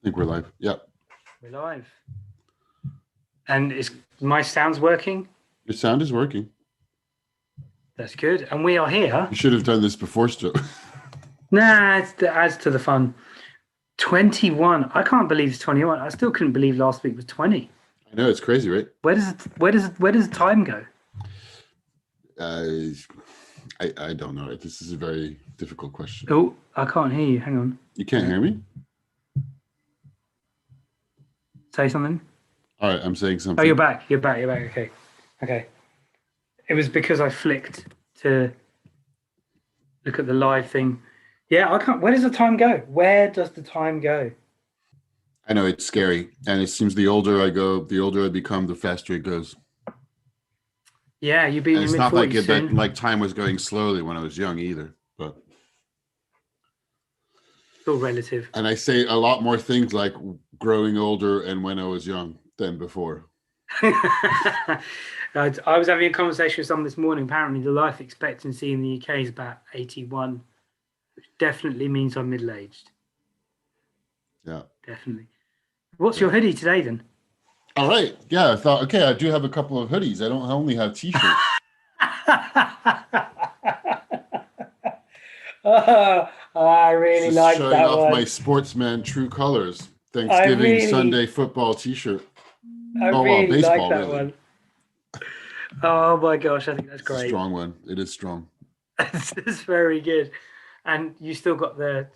I think we're live. Yep. We're live. And is my sounds working? Your sound is working. That's good. And we are here. You should have done this before, Stu. Nah, it adds to the fun. 21. I can't believe it's 21. I still couldn't believe last week was 20. I know, it's crazy, right? Where does time go? I don't know. This is a very difficult question. Oh, I can't hear you. Hang on. You can't hear me? Say something. All right, I'm saying something. Oh, you're back. You're back. Okay. It was because I flicked to look at the live thing. Yeah, I can't. Where does the time go? Where does the time go? I know, it's scary. And it seems the older I go, the older I become, the faster it goes. Yeah, you'll be in your mid-40s it's not soon. like time was going slowly when I was young either. But Still relative. and I say a lot more things like growing older and when I was young than before. I was having a conversation with someone this morning. Apparently, the life expectancy in the UK is about 81, which definitely means I'm middle-aged. Yeah. Definitely. What's your hoodie today, then? All right. Yeah, I thought, okay, I do have a couple of hoodies. I only have T-shirts. I really like that one. Showing off my sportsman true colors. Thanksgiving Sunday football T-shirt. I really baseball, like that one. Oh my gosh, I think that's great. It's a strong one. It is strong. It's very good. And you still got the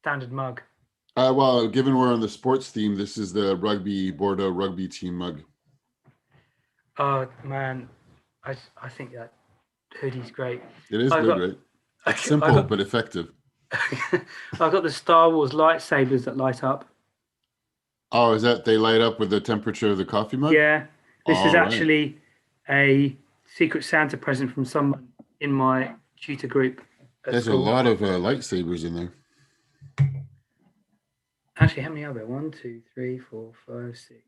standard mug. Well, given we're on the sports theme, this is the Bordeaux rugby team mug. Oh man, I think that hoodie's great. It is good, right? It's simple but effective. I've got the Star Wars lightsabers that light up. Oh, is that they light up with the temperature of the coffee mug? Yeah. This is actually a Secret Santa present from someone in my tutor group. There's a lot of lightsabers in there. Actually, how many are there? 1, 2, 3, 4, 5, 6,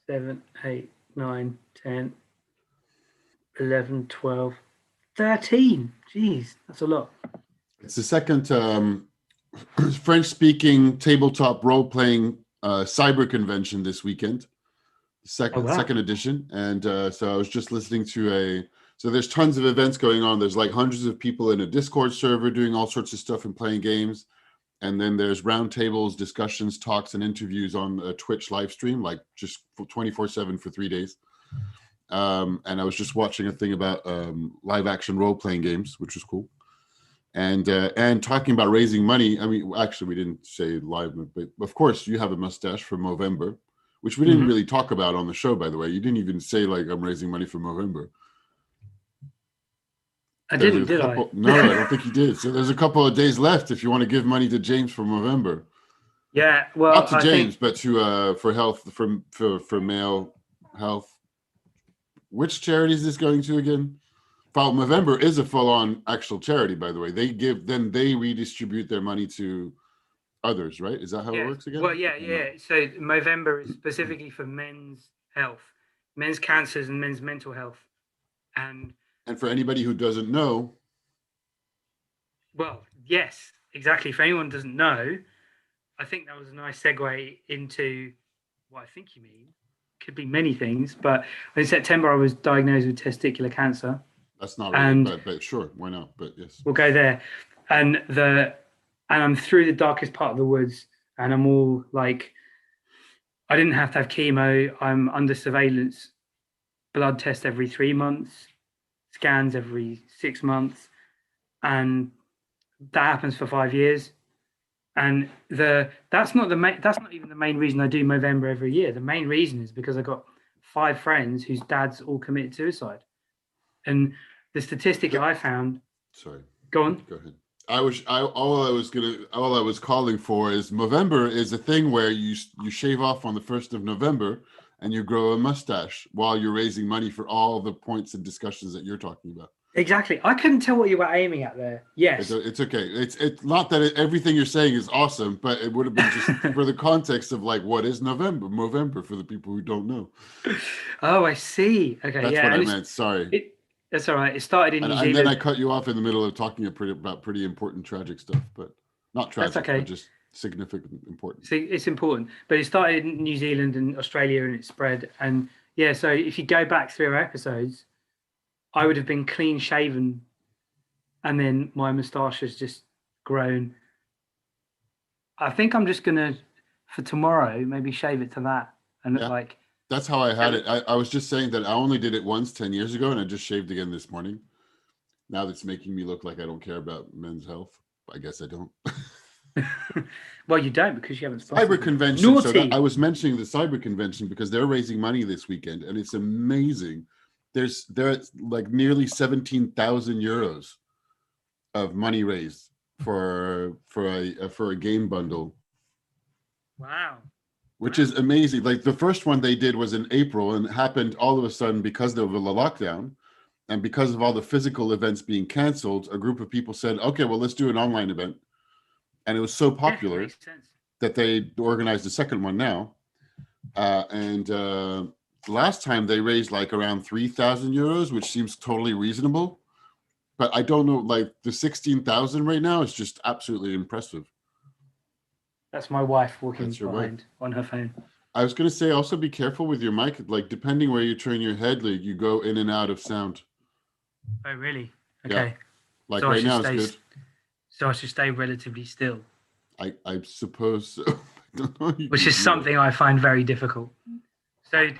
7, 8, 9, 10, 11, 12, 13. Jeez, that's a lot. It's the second French-speaking tabletop role-playing cyber convention this weekend. Second edition. And so I was just listening to so there's tons of events going on. There's like hundreds of people in a Discord server doing all sorts of stuff and playing games. And then there's roundtables, discussions, talks, and interviews on a Twitch live stream, like just 24/7 for 3 days. And I was just watching a thing about live action role-playing games, which was cool. And talking about raising money. I mean, actually, we didn't say live, but of course, you have a mustache for Movember, which we didn't really talk about on the show, by the way. You didn't even say, like, I'm raising money for Movember. I didn't, did I? No, I don't think you did. So there's a couple of days left if you want to give money to James for Movember. Yeah, well, not to James, but to for health, for male health. Which charity is this going to again? Movember is a full-on actual charity, by the way. Then they redistribute their money to others, right? Is that how it works again? Well, yeah. So Movember is specifically for men's health, men's cancers and men's mental health. And for anybody who doesn't know. Well, yes, exactly. For anyone who doesn't know, I think that was a nice segue into what I think you mean. Could be many things, but in September I was diagnosed with testicular cancer. That's not really but sure, why not? But yes. We'll go there. And I'm through the darkest part of the woods, and I'm all like, I didn't have to have chemo. I'm under surveillance, blood test every 3 months, scans every 6 months, and that happens for 5 years. And that's not even the main reason I do Movember every year. The main reason is because I got 5 friends whose dads all committed suicide. And the statistic I found. Sorry. Go on. Go ahead. All I was calling for is Movember is a thing where you shave off on the 1st of November and you grow a mustache while you're raising money for all the points and discussions that you're talking about. Exactly. I couldn't tell what you were aiming at there. Yes. It's okay. It's not that everything you're saying is awesome, but it would have been just for the context of like, what is Movember for the people who don't know. Oh, I see. Okay. That's what I meant. Sorry. That's all right. It started in New Zealand. And then I cut you off in the middle of talking about pretty important tragic stuff, but not tragic. That's okay. But just significant, important. See, it's important, but it started in New Zealand and Australia, and it spread. And yeah, so if you go back through our episodes, I would have been clean shaven, and then my moustache has just grown. I think I'm just gonna, for tomorrow, maybe shave it to that and look like. That's how I had it. I was just saying that I only did it once 10 years ago, and I just shaved again this morning. Now that's making me look like I don't care about men's health. I guess I don't. Well, you don't, because you haven't Cyber convention. Naughty. So I was mentioning the cyber convention because they're raising money this weekend, and it's amazing. There's like nearly 17,000 euros of money raised for a game bundle. Wow. Which is amazing. Like the first one they did was in April, and it happened all of a sudden because of the lockdown and because of all the physical events being canceled. A group of people said, okay, well, let's do an online event. And it was so popular that they organized a second one now. Last time they raised like around 3,000 euros, which seems totally reasonable. But I don't know, like the 16,000 right now is just absolutely impressive. That's my wife walking behind on her phone. I was going to say, also be careful with your mic. Like, depending where you turn your head, like, you go in and out of sound. Oh, really? Okay. Yeah. Like so right now, it's good. So I should stay relatively still. I suppose so. I don't know. Which is something I find very difficult. So,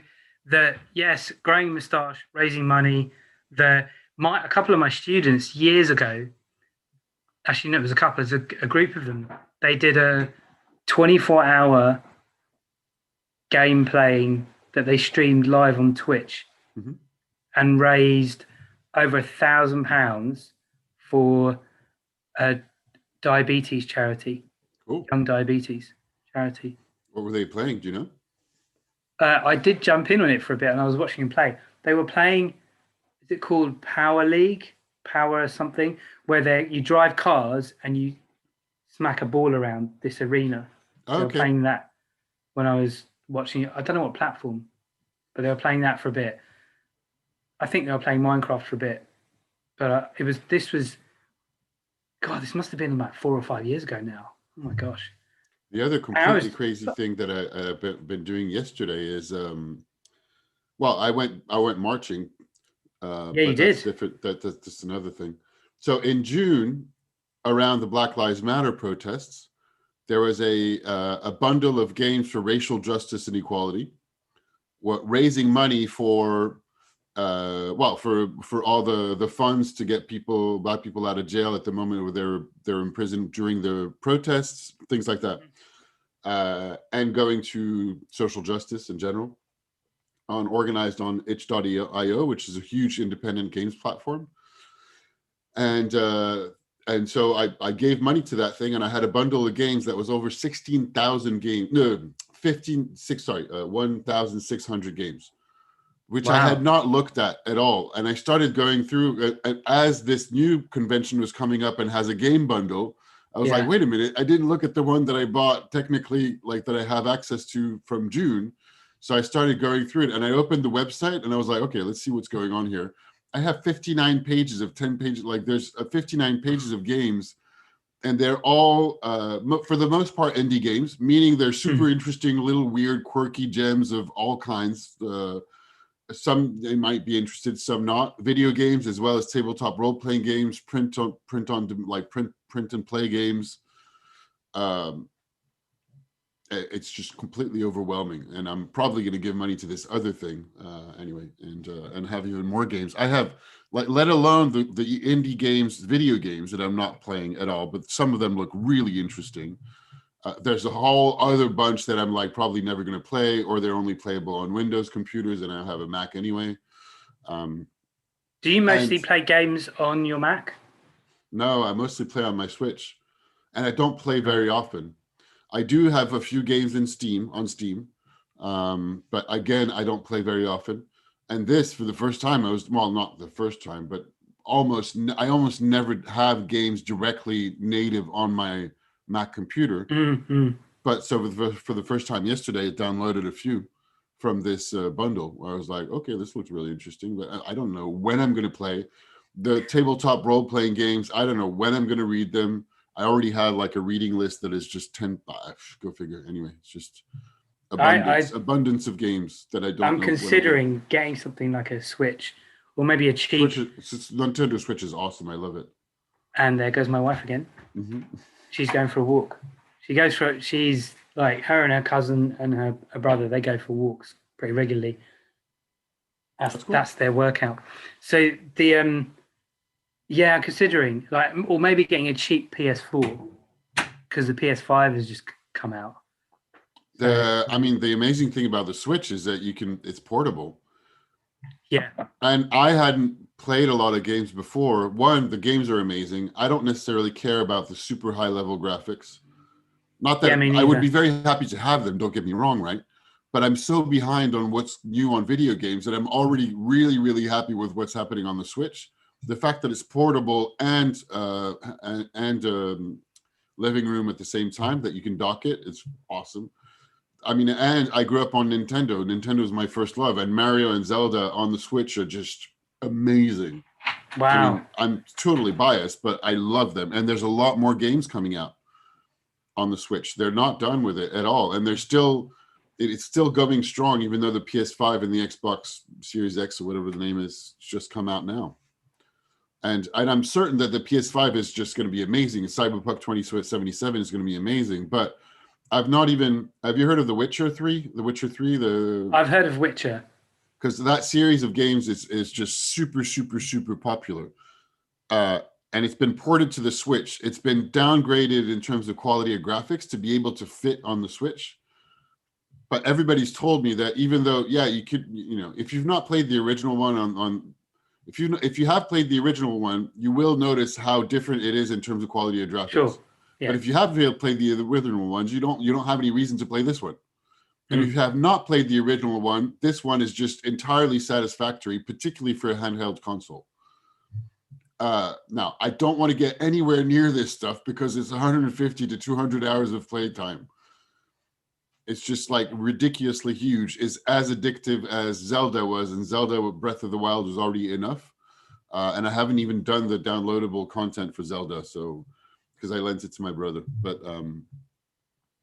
growing moustache, raising money. A couple of my students years ago, actually, no, it was a couple. It was a group of them. They did a 24-hour game playing that they streamed live on Twitch, and raised over £1,000 for a diabetes charity. Cool. Young diabetes charity. What were they playing? Do you know? I did jump in on it for a bit, and I was watching them play. They were playing, is it called Power League? Power something, where you drive cars and you smack a ball around this arena. They were playing that when I was watching it. I don't know what platform, but they were playing that for a bit. I think they were playing Minecraft for a bit, but this must have been about 4 or 5 years ago now. Oh my gosh. The other completely crazy thing that I've been doing yesterday is, I went marching. Yeah, you did. Different. That's just another thing. So in June, around the Black Lives Matter protests, there was a bundle of games for racial justice and equality, raising money for all the funds to get black people out of jail at the moment where they're in prison during the protests, things like that, and going to social justice in general. Organized on itch.io, which is a huge independent games platform. And so I gave money to that thing, and I had a bundle of games that was over 16,000 games. No, 1,600 games, which I had not looked at all. And I started going through, as this new convention was coming up and has a game bundle, I was like, wait a minute, I didn't look at the one that I bought technically, like that I have access to from June. So I started going through it, and I opened the website, and I was like, okay, let's see what's going on here. I have 59 pages of 10 pages, like there's 59 pages of games, and they're all, for the most part, indie games, meaning they're super interesting, little weird, quirky gems of all kinds. Some they might be interested, some not. Video games, as well as tabletop role-playing games, print and play games. It's just completely overwhelming, and I'm probably going to give money to this other thing anyway, and have even more games. I have, let alone the indie games, video games that I'm not playing at all, but some of them look really interesting. There's a whole other bunch that I'm like probably never going to play, or they're only playable on Windows computers, and I have a Mac anyway. Do you mostly play games on your Mac? No, I mostly play on my Switch, and I don't play very often. I do have a few games on Steam, but again, I don't play very often. And this, for the first time, not the first time, but I almost never have games directly native on my Mac computer. But so for the first time yesterday, I downloaded a few from this bundle where I was like, okay, this looks really interesting, but I don't know when I'm going to play. The tabletop role-playing games, I don't know when I'm going to read them. I already have like a reading list that is just 10. Go figure. Anyway, it's just I abundance of games that I don't I'm know when I'm getting. considering getting something like a Switch or maybe a cheap. Nintendo Switch is awesome. I love it. And there goes my wife again. She's going for a walk. She's like her and her cousin and her brother. They go for walks pretty regularly. That's their workout. So the yeah, considering like, or maybe getting a cheap PS4 because the PS5 has just come out. I mean, the amazing thing about the Switch is that it's portable. Yeah. And I hadn't played a lot of games before. One, the games are amazing. I don't necessarily care about the super high level graphics. Not that I would be very happy to have them, don't get me wrong, right? But I'm so behind on what's new on video games that I'm already really, really happy with what's happening on the Switch. The fact that it's portable and living room at the same time, that you can dock it, is awesome. I mean, and I grew up on Nintendo. Nintendo was my first love, and Mario and Zelda on the Switch are just amazing. Wow. I mean, I'm totally biased, but I love them. And there's a lot more games coming out on the Switch. They're not done with it at all. And it's still going strong, even though the PS5 and the Xbox Series X or whatever the name is just come out now. And I'm certain that the PS5 is just going to be amazing. Cyberpunk 2077 is going to be amazing. But have you heard of The Witcher 3? The Witcher 3? I've heard of Witcher. Because that series of games is just super, super, super popular. And it's been ported to the Switch. It's been downgraded in terms of quality of graphics to be able to fit on the Switch. But everybody's told me that even though, yeah, you could, if you've not played the original one if you have played the original one, you will notice how different it is in terms of quality of graphics. Sure. Yeah. But if you haven't played the original ones, you don't have any reason to play this one. And if you have not played the original one, this one is just entirely satisfactory, particularly for a handheld console. Now, I don't want to get anywhere near this stuff because it's 150 to 200 hours of playtime. It's just like ridiculously huge. It's as addictive as Zelda was, and Zelda with Breath of the Wild was already enough. And I haven't even done the downloadable content for Zelda, so because I lent it to my brother. But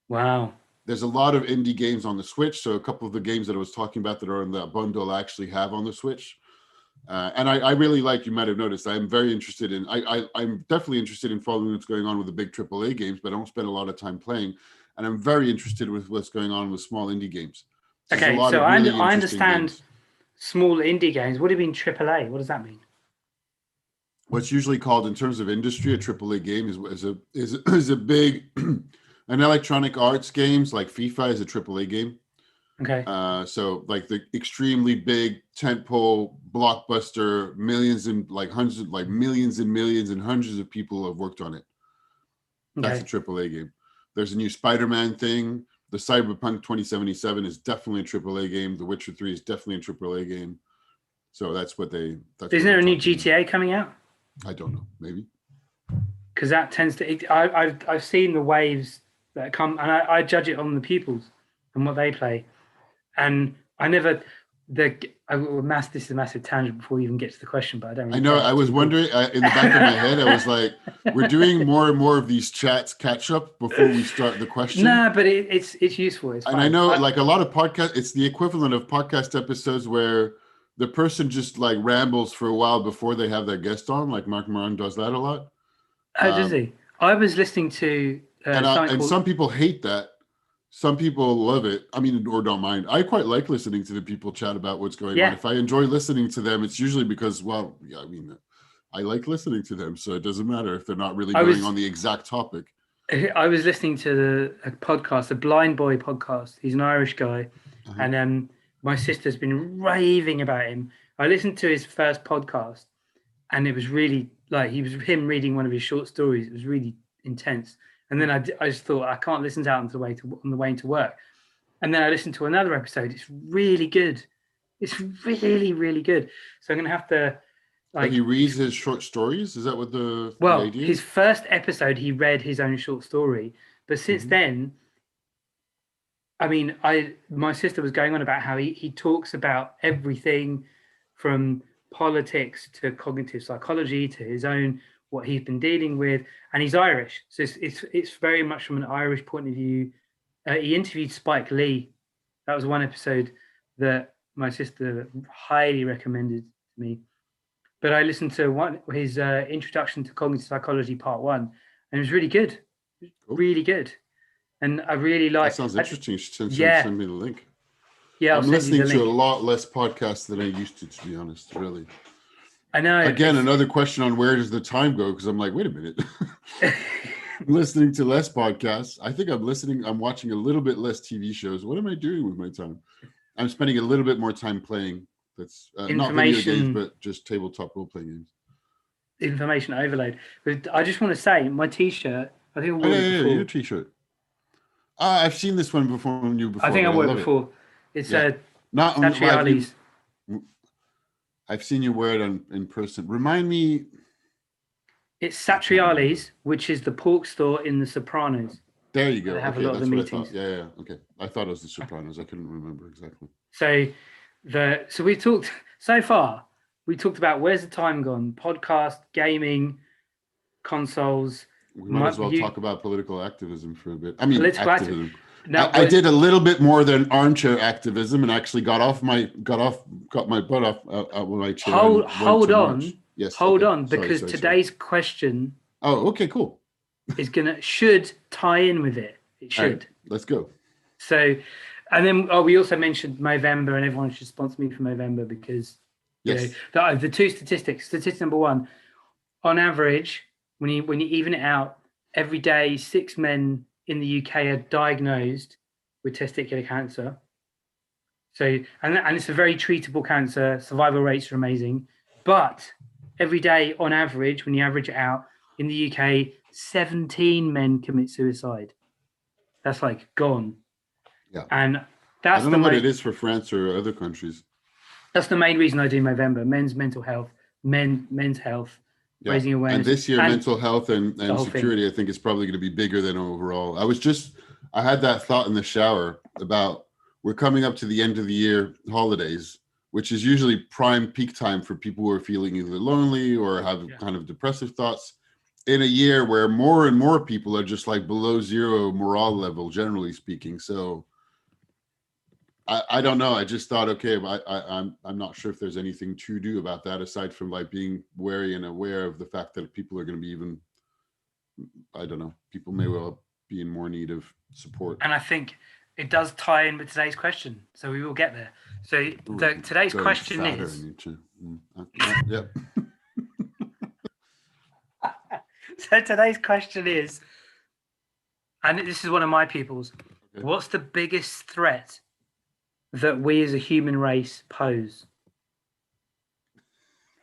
wow. There's a lot of indie games on the Switch. So a couple of the games that I was talking about that are in that bundle I actually have on the Switch. And I really like, you might have noticed, I'm very interested in, I'm definitely interested in following what's going on with the big AAA games, but I don't spend a lot of time playing. And I'm very interested with what's going on with small indie games. Okay, so I understand small indie games. What do you mean AAA? What does that mean? What's usually called in terms of industry a AAA game is a big... And electronic arts games like FIFA is a AAA game. Okay. So like the extremely big tentpole blockbuster, millions and millions and hundreds of people have worked on it. That's a AAA game. There's a new Spider-Man thing. The Cyberpunk 2077 is definitely a AAA game. The Witcher 3 is definitely a AAA game. So that's what they... Isn't there a new GTA coming out? I don't know. Maybe. Because that tends to... I've seen the waves that come, and I judge it on the pupils and what they play. And I never... This is a massive tangent before we even get to the question, but I don't really... I know. I was wondering, in the back of my head, I was like, we're doing more and more of these chats catch up before we start the question. No, but it's useful. It's fine. And I know, like a lot of podcasts, it's the equivalent of podcast episodes where the person just like rambles for a while before they have their guest on. Like Mark Moran does that a lot. Oh, does he? I was listening to... and some people hate that. Some people love it. I mean, or don't mind. I quite like listening to the people chat about what's going on. If I enjoy listening to them, it's usually because, well, yeah, I mean, I like listening to them. So it doesn't matter if they're not really going on the exact topic. I was listening to a podcast, a Blind Boy podcast. He's an Irish guy. And my sister's been raving about him. I listened to his first podcast and it was really like, him reading one of his short stories. It was really intense. And then I just thought, I can't listen to that on the way into work. And then I listened to another episode. It's really good. It's really, really good. So I'm going to have to... he reads his short stories? Is that what the idea is? His first episode, he read his own short story. But since then, I mean, my sister was going on about how he talks about everything from politics to cognitive psychology to his own what he's been dealing with, and he's Irish, so it's very much from an Irish point of view. He interviewed Spike Lee. That was one episode that my sister highly recommended to me. But I listened to his introduction to cognitive psychology part 1, and it was really good, really good. And I really like. That sounds interesting. You should send me the link. Yeah, I'm listening to a lot less podcasts than I used to be honest. Really. I know. Again, another question on where does the time go? Because I'm like, wait a minute. I'm listening to less podcasts. I think I'm watching a little bit less TV shows. What am I doing with my time? I'm spending a little bit more time playing. That's not video games, but just tabletop role-playing games. Information overload. But I just want to say, my T-shirt. I think I wore it before. Your T-shirt. I've seen this one before. I think I wore it before. It's not Satriali's. I've seen you wear it in person. Remind me. It's Satriali's, which is the pork store in The Sopranos. There you go. They have a lot of the meetings. Yeah. Okay. I thought it was The Sopranos. I couldn't remember exactly. So we talked so far. We talked about where's the time gone? Podcast, gaming, consoles. We might as well talk about political activism for a bit. I mean, political activism. I did a little bit more than armchair activism, and actually got my butt off my chair. Hold on. Yes. Hold on, because today's question. Oh, okay, cool. should tie in with it. It should. Right, let's go. So, and then we also mentioned Movember, and everyone should sponsor me for Movember because the two statistics. Statistic number 1, on average, when you even it out, every day 6 men in the UK are diagnosed with testicular cancer. So, and it's a very treatable cancer. Survival rates are amazing. But every day, on average, when you average it out, in the UK, 17 men commit suicide. That's like gone. Yeah. And that's I don't know what it is for France or other countries. That's the main reason I do Movember. Men's mental health, men's health. Yeah. Raising awareness. And this year, mental health and security, I think, is probably going to be bigger than overall. I had that thought in the shower about we're coming up to the end of the year holidays, which is usually prime peak time for people who are feeling either lonely or have kind of depressive thoughts, in a year where more and more people are just like below zero morale level, generally speaking. So I don't know. I just thought, okay, I'm not sure if there's anything to do about that aside from like being wary and aware of the fact that people are going to be I don't know, people may well be in more need of support. And I think it does tie in with today's question. So we will get there. So today's question is... Yep. So today's question is, and this is one of my people's, what's the biggest threat that we as a human race pose?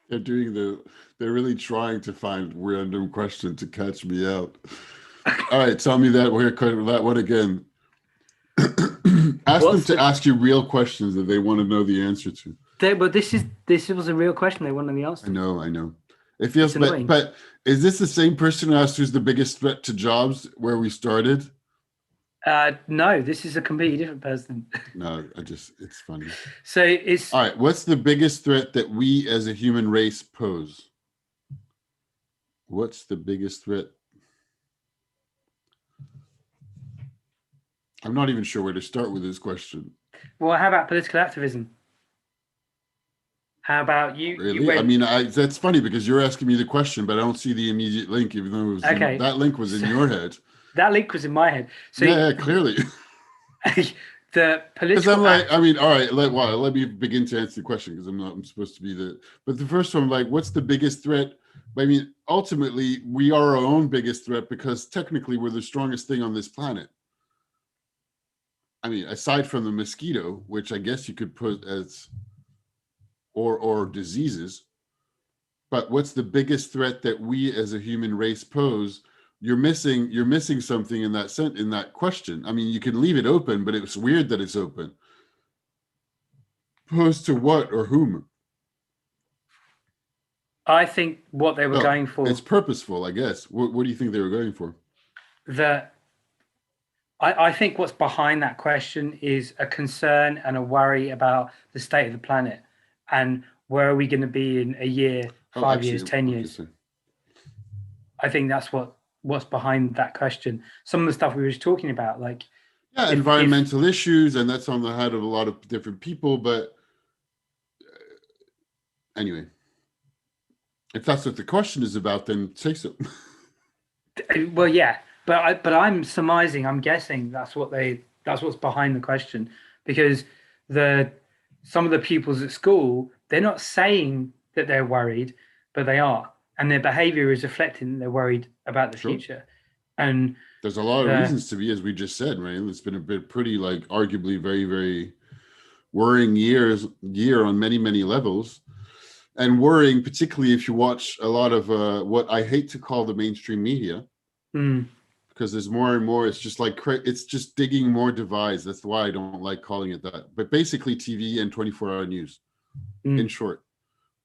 They're really trying to find random question to catch me out. All right, tell me that one again. Ask them to ask you real questions that they want to know the answer to. But this was a real question they wanted the answer to. I know. It feels, but is this the same person who asked who's the biggest threat to jobs where we started? No, this is a completely different person. No, it's funny. So it's all right. What's the biggest threat that we as a human race pose? What's the biggest threat? I'm not even sure where to start with this question. Well, how about political activism? How about you? Really? That's funny because you're asking me the question, but I don't see the immediate link, even though that link was in your head. That link was in my head. So yeah, clearly. The political. Because I'm like, all right, let me begin to answer the question because I'm supposed to be but the first one, like, what's the biggest threat? I mean, ultimately, we are our own biggest threat because technically we're the strongest thing on this planet. I mean, aside from the mosquito, which I guess you could put as or diseases, but what's the biggest threat that we as a human race pose? You're missing something in that question. I mean, you can leave it open, but it's weird that it's open. Pose to what or whom? I think what they were going for. It's purposeful, I guess. What do you think they were going for? I think what's behind that question is a concern and a worry about the state of the planet and where are we going to be in a year, 5 years, 10 years. I think that's what's behind that question. Some of the stuff we were just talking about, like environmental issues, and that's on the head of a lot of different people. But anyway, if that's what the question is about, then say so. Well, yeah, but I'm surmising, I'm guessing that's what's behind the question, because some of the pupils at school, they're not saying that they're worried, but they are, and their behavior is reflecting that they're worried about the future. And there's a lot of reasons to be, as we just said, right? It's been a bit pretty, like, arguably very, very worrying year on many levels. And worrying, particularly if you watch a lot of what I hate to call the mainstream media, because there's more and more. It's just like it's just digging more divides. That's why I don't like calling it that. But basically, TV and 24-hour news. In short,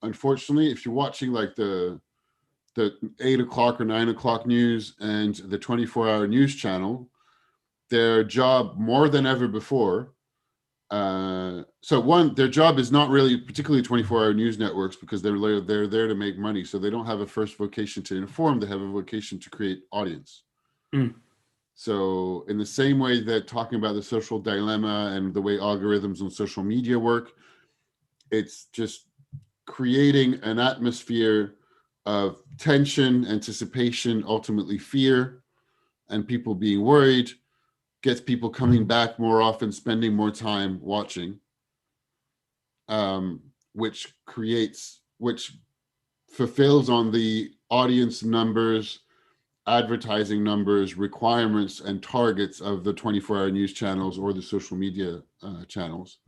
unfortunately, if you're watching like the 8 o'clock or 9 o'clock news and the 24-hour news channel, their job more than ever before. Their job is not really particularly 24-hour news networks, because they're there to make money. So they don't have a first vocation to inform. They have a vocation to create audience. So in the same way that talking about the social dilemma and the way algorithms on social media work, it's just creating an atmosphere of tension, anticipation, ultimately fear, and people being worried, gets people coming back more often, spending more time watching, which fulfills on the audience numbers, advertising numbers, requirements, and targets of the 24-hour news channels or the social media channels.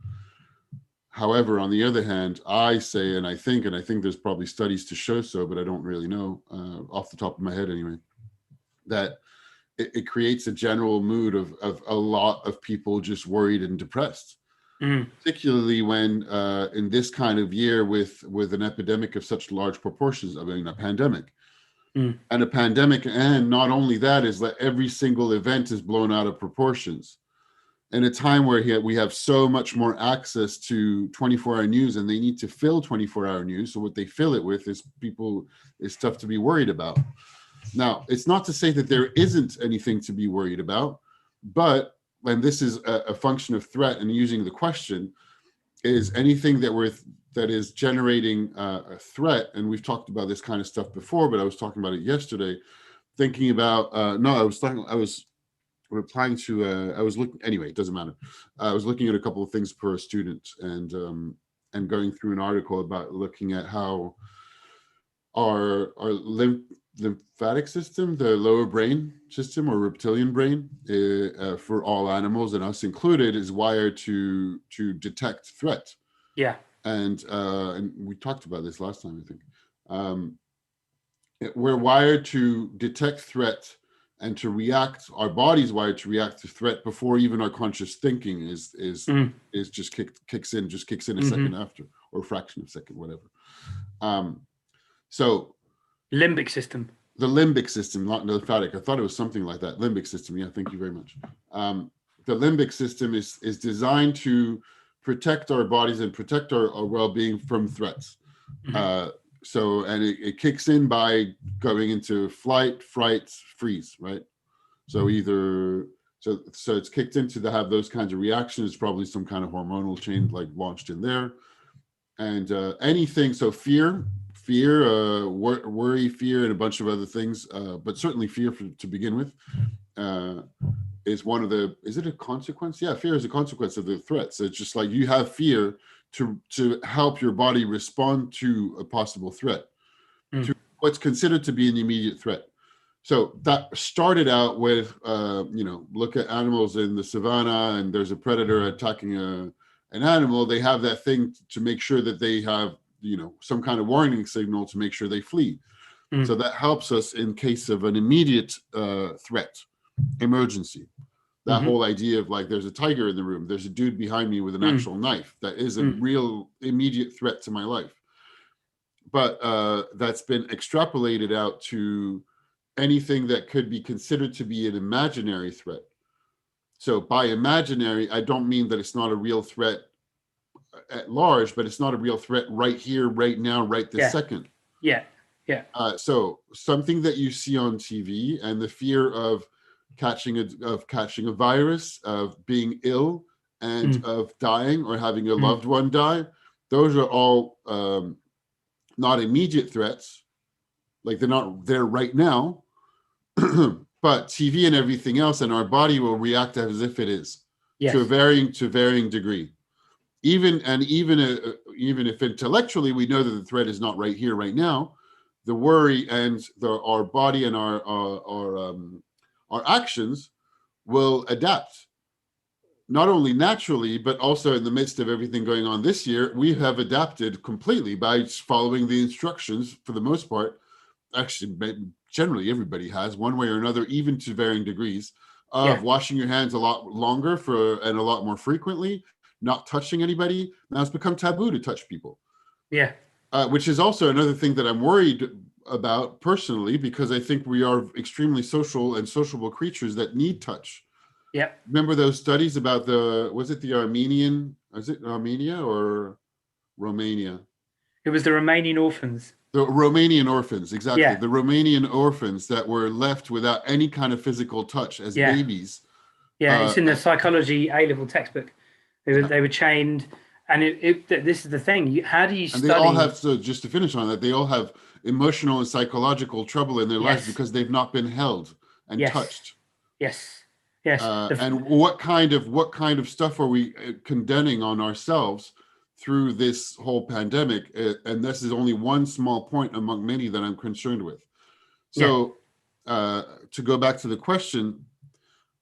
However, on the other hand, I say, and I think there's probably studies to show so, but I don't really know off the top of my head anyway, that it creates a general mood of a lot of people just worried and depressed, particularly when in this kind of year with an epidemic of such large proportions, I mean, a pandemic. And a pandemic, and not only that, is that every single event is blown out of proportions. In a time where we have so much more access to 24-hour news, and they need to fill 24-hour news. So what they fill it with is stuff to be worried about. Now, it's not to say that there isn't anything to be worried about, but, and this is a function of threat and using the question, is anything that is generating a threat, and we've talked about this kind of stuff before, but I was talking about it yesterday, thinking about, anyway, it doesn't matter. I was looking at a couple of things for a student, and going through an article about looking at how our lymphatic system, the lower brain system or reptilian brain, for all animals and us included, is wired to detect threat. Yeah. And we talked about this last time, I think. We're wired to detect threat and to react. Our body's wired to react to threat before even our conscious thinking is just kicks in a second after, or a fraction of a second, whatever. So limbic system. The limbic system, not lymphatic. I thought it was something like that. Limbic system. Yeah, thank you very much. The limbic system is designed to protect our bodies and protect our well-being from threats. And it kicks in by going into flight, fright, freeze, right? So so it's kicked into to have those kinds of reactions. Probably some kind of hormonal change like launched in there. And anything, so fear, worry, fear, and a bunch of other things, but certainly fear to begin with, is one of the, is it a consequence? Yeah, fear is a consequence of the threat. So it's just like you have fear to help your body respond to a possible threat, to what's considered to be an immediate threat. So that started out with, look at animals in the savannah, and there's a predator attacking an animal. They have that thing to make sure that they have, some kind of warning signal to make sure they flee. So that helps us in case of an immediate threat, emergency. That whole idea of like, there's a tiger in the room, there's a dude behind me with an actual knife. That is a real immediate threat to my life. But that's been extrapolated out to anything that could be considered to be an imaginary threat. So by imaginary, I don't mean that it's not a real threat at large, but it's not a real threat right here, right now, right this second. Yeah. Yeah. So something that you see on TV and the fear of catching a virus, of being ill, and of dying or having a loved one die, those are all not immediate threats. Like they're not there right now, but TV and everything else, and our body will react as if it is, to a varying degree. Even if intellectually we know that the threat is not right here, right now, the worry and our body and our actions will adapt. Not only naturally, but also in the midst of everything going on this year, we have adapted completely by following the instructions for the most part. Actually, generally everybody has, one way or another, even to varying degrees, of washing your hands a lot longer and a lot more frequently, not touching anybody. Now it's become taboo to touch people. Yeah. Which is also another thing that I'm worried about personally, because I think we are extremely social and sociable creatures that need touch. Yeah. Remember those studies about was it Armenia or Romania? It was the Romanian orphans. The Romanian orphans, exactly. Yeah. The Romanian orphans that were left without any kind of physical touch as babies. Yeah, it's in the psychology A-level textbook. They were chained, and this is the thing. How do you study? And they all have, so just to finish on that, they all have emotional and psychological trouble in their lives because they've not been held and touched. Yes. And what kind of stuff are we condemning on ourselves through this whole pandemic? And this is only one small point among many that I'm concerned with. So to go back to the question,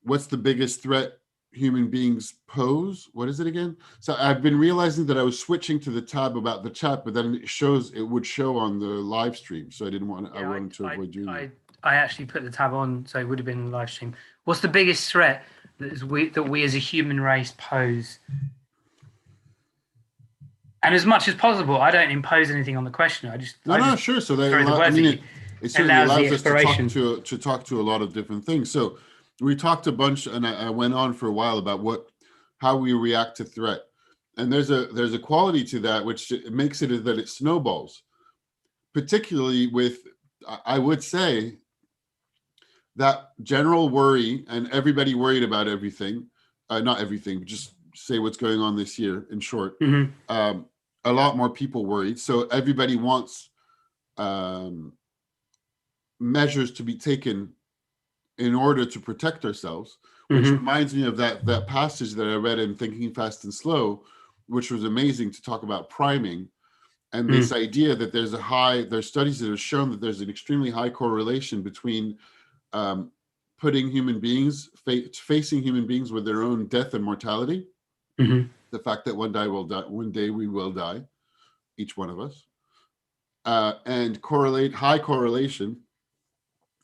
what's the biggest threat human beings pose? What is it again? So I've been realizing that I was switching to the tab about the chat, but then it would show on the live stream. So I wanted to avoid doing that. I actually put the tab on, so it would have been live stream. What's the biggest threat that we as a human race pose? And as much as possible, I don't impose anything on the question. Sure. So it certainly allows us to talk to a lot of different things. So we talked a bunch, and I went on for a while about how we react to threat. And there's a quality to that which makes it that it snowballs, particularly with, I would say, that general worry and everybody worried about everything, not everything, but just say what's going on this year in short. A lot more people worried. So everybody wants measures to be taken in order to protect ourselves, which reminds me of that passage that I read in Thinking Fast and Slow, which was amazing, to talk about priming. And this idea that there's studies that have shown that there's an extremely high correlation between facing human beings with their own death and mortality, the fact that one day we will die, each one of us, and high correlation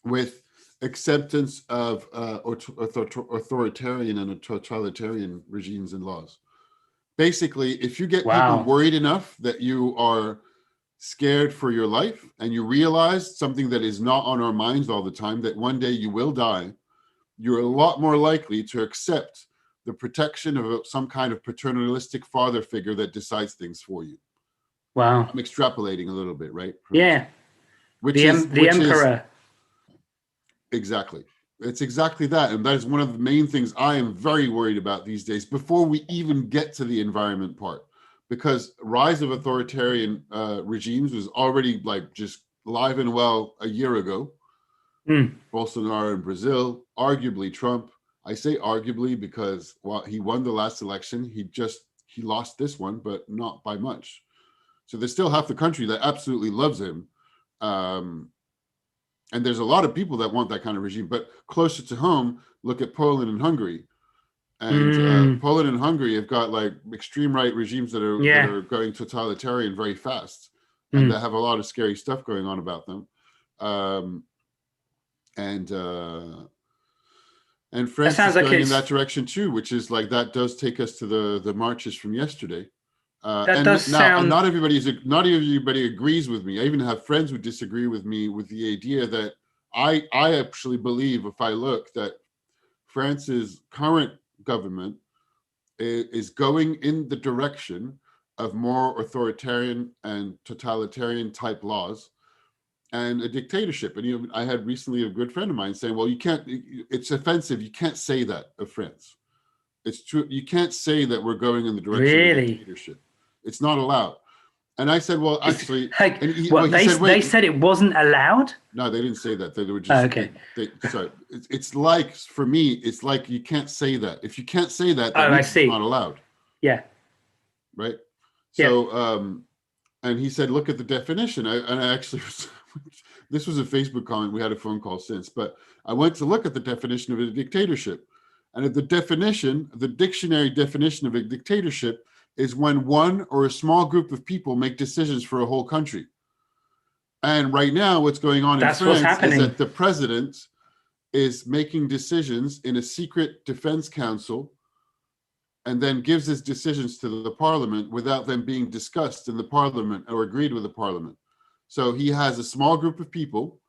with acceptance of authoritarian and totalitarian regimes and laws. Basically, if you get people worried enough that you are scared for your life, and you realize something that is not on our minds all the time, that one day you will die, you're a lot more likely to accept the protection of some kind of paternalistic father figure that decides things for you. Wow. I'm extrapolating a little bit, right? The emperor. Exactly. It's exactly that. And that is one of the main things I am very worried about these days, before we even get to the environment part. Because rise of authoritarian regimes was already just live and well a year ago. Bolsonaro in Brazil, arguably Trump. I say arguably because he won the last election. He lost this one, but not by much. So there's still half the country that absolutely loves him. And there's a lot of people that want that kind of regime. But closer to home, look at Poland and Hungary. And Poland and Hungary have got extreme right regimes that are going totalitarian very fast, and that have a lot of scary stuff going on about them. And France is going in that direction too, which is that does take us to the marches from yesterday. Not everybody agrees with me. I even have friends who disagree with me with the idea that I actually believe, if I look, that France's current government is going in the direction of more authoritarian and totalitarian type laws, and a dictatorship. And I had recently a good friend of mine saying, well, it's offensive. You can't say that of France. It's true. You can't say that we're going in the direction of a dictatorship. It's not allowed. And I said, well, actually, they said it wasn't allowed. No, they didn't say that. They were just okay. So it's like, for me, it's like you can't say that. If you can't say that, it's not allowed. Yeah. Right. So, and he said, look at the definition. I actually, this was a Facebook comment. We had a phone call since, but I went to look at the definition of a dictatorship. And at the dictionary definition of a dictatorship is when one or a small group of people make decisions for a whole country. And right now, what's going on in France is that the president is making decisions in a secret defense council and then gives his decisions to the parliament without them being discussed in the parliament or agreed with the parliament. So he has a small group of people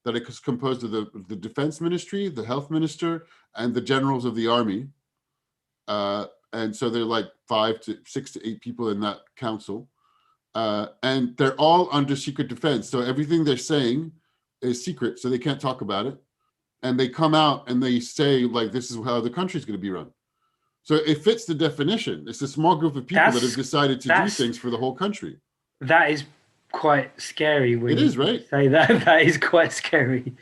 that is composed of the defense ministry, the health minister, and the generals of the army. And so they're like 5 to 6 to 8 people in that council. And they're all under secret defense. So everything they're saying is secret, so they can't talk about it. And they come out and they say, like, this is how the country's going to be run. So it fits the definition. It's a small group of people that have decided to do things for the whole country. That is quite scary. It is, right? Say that. That is quite scary.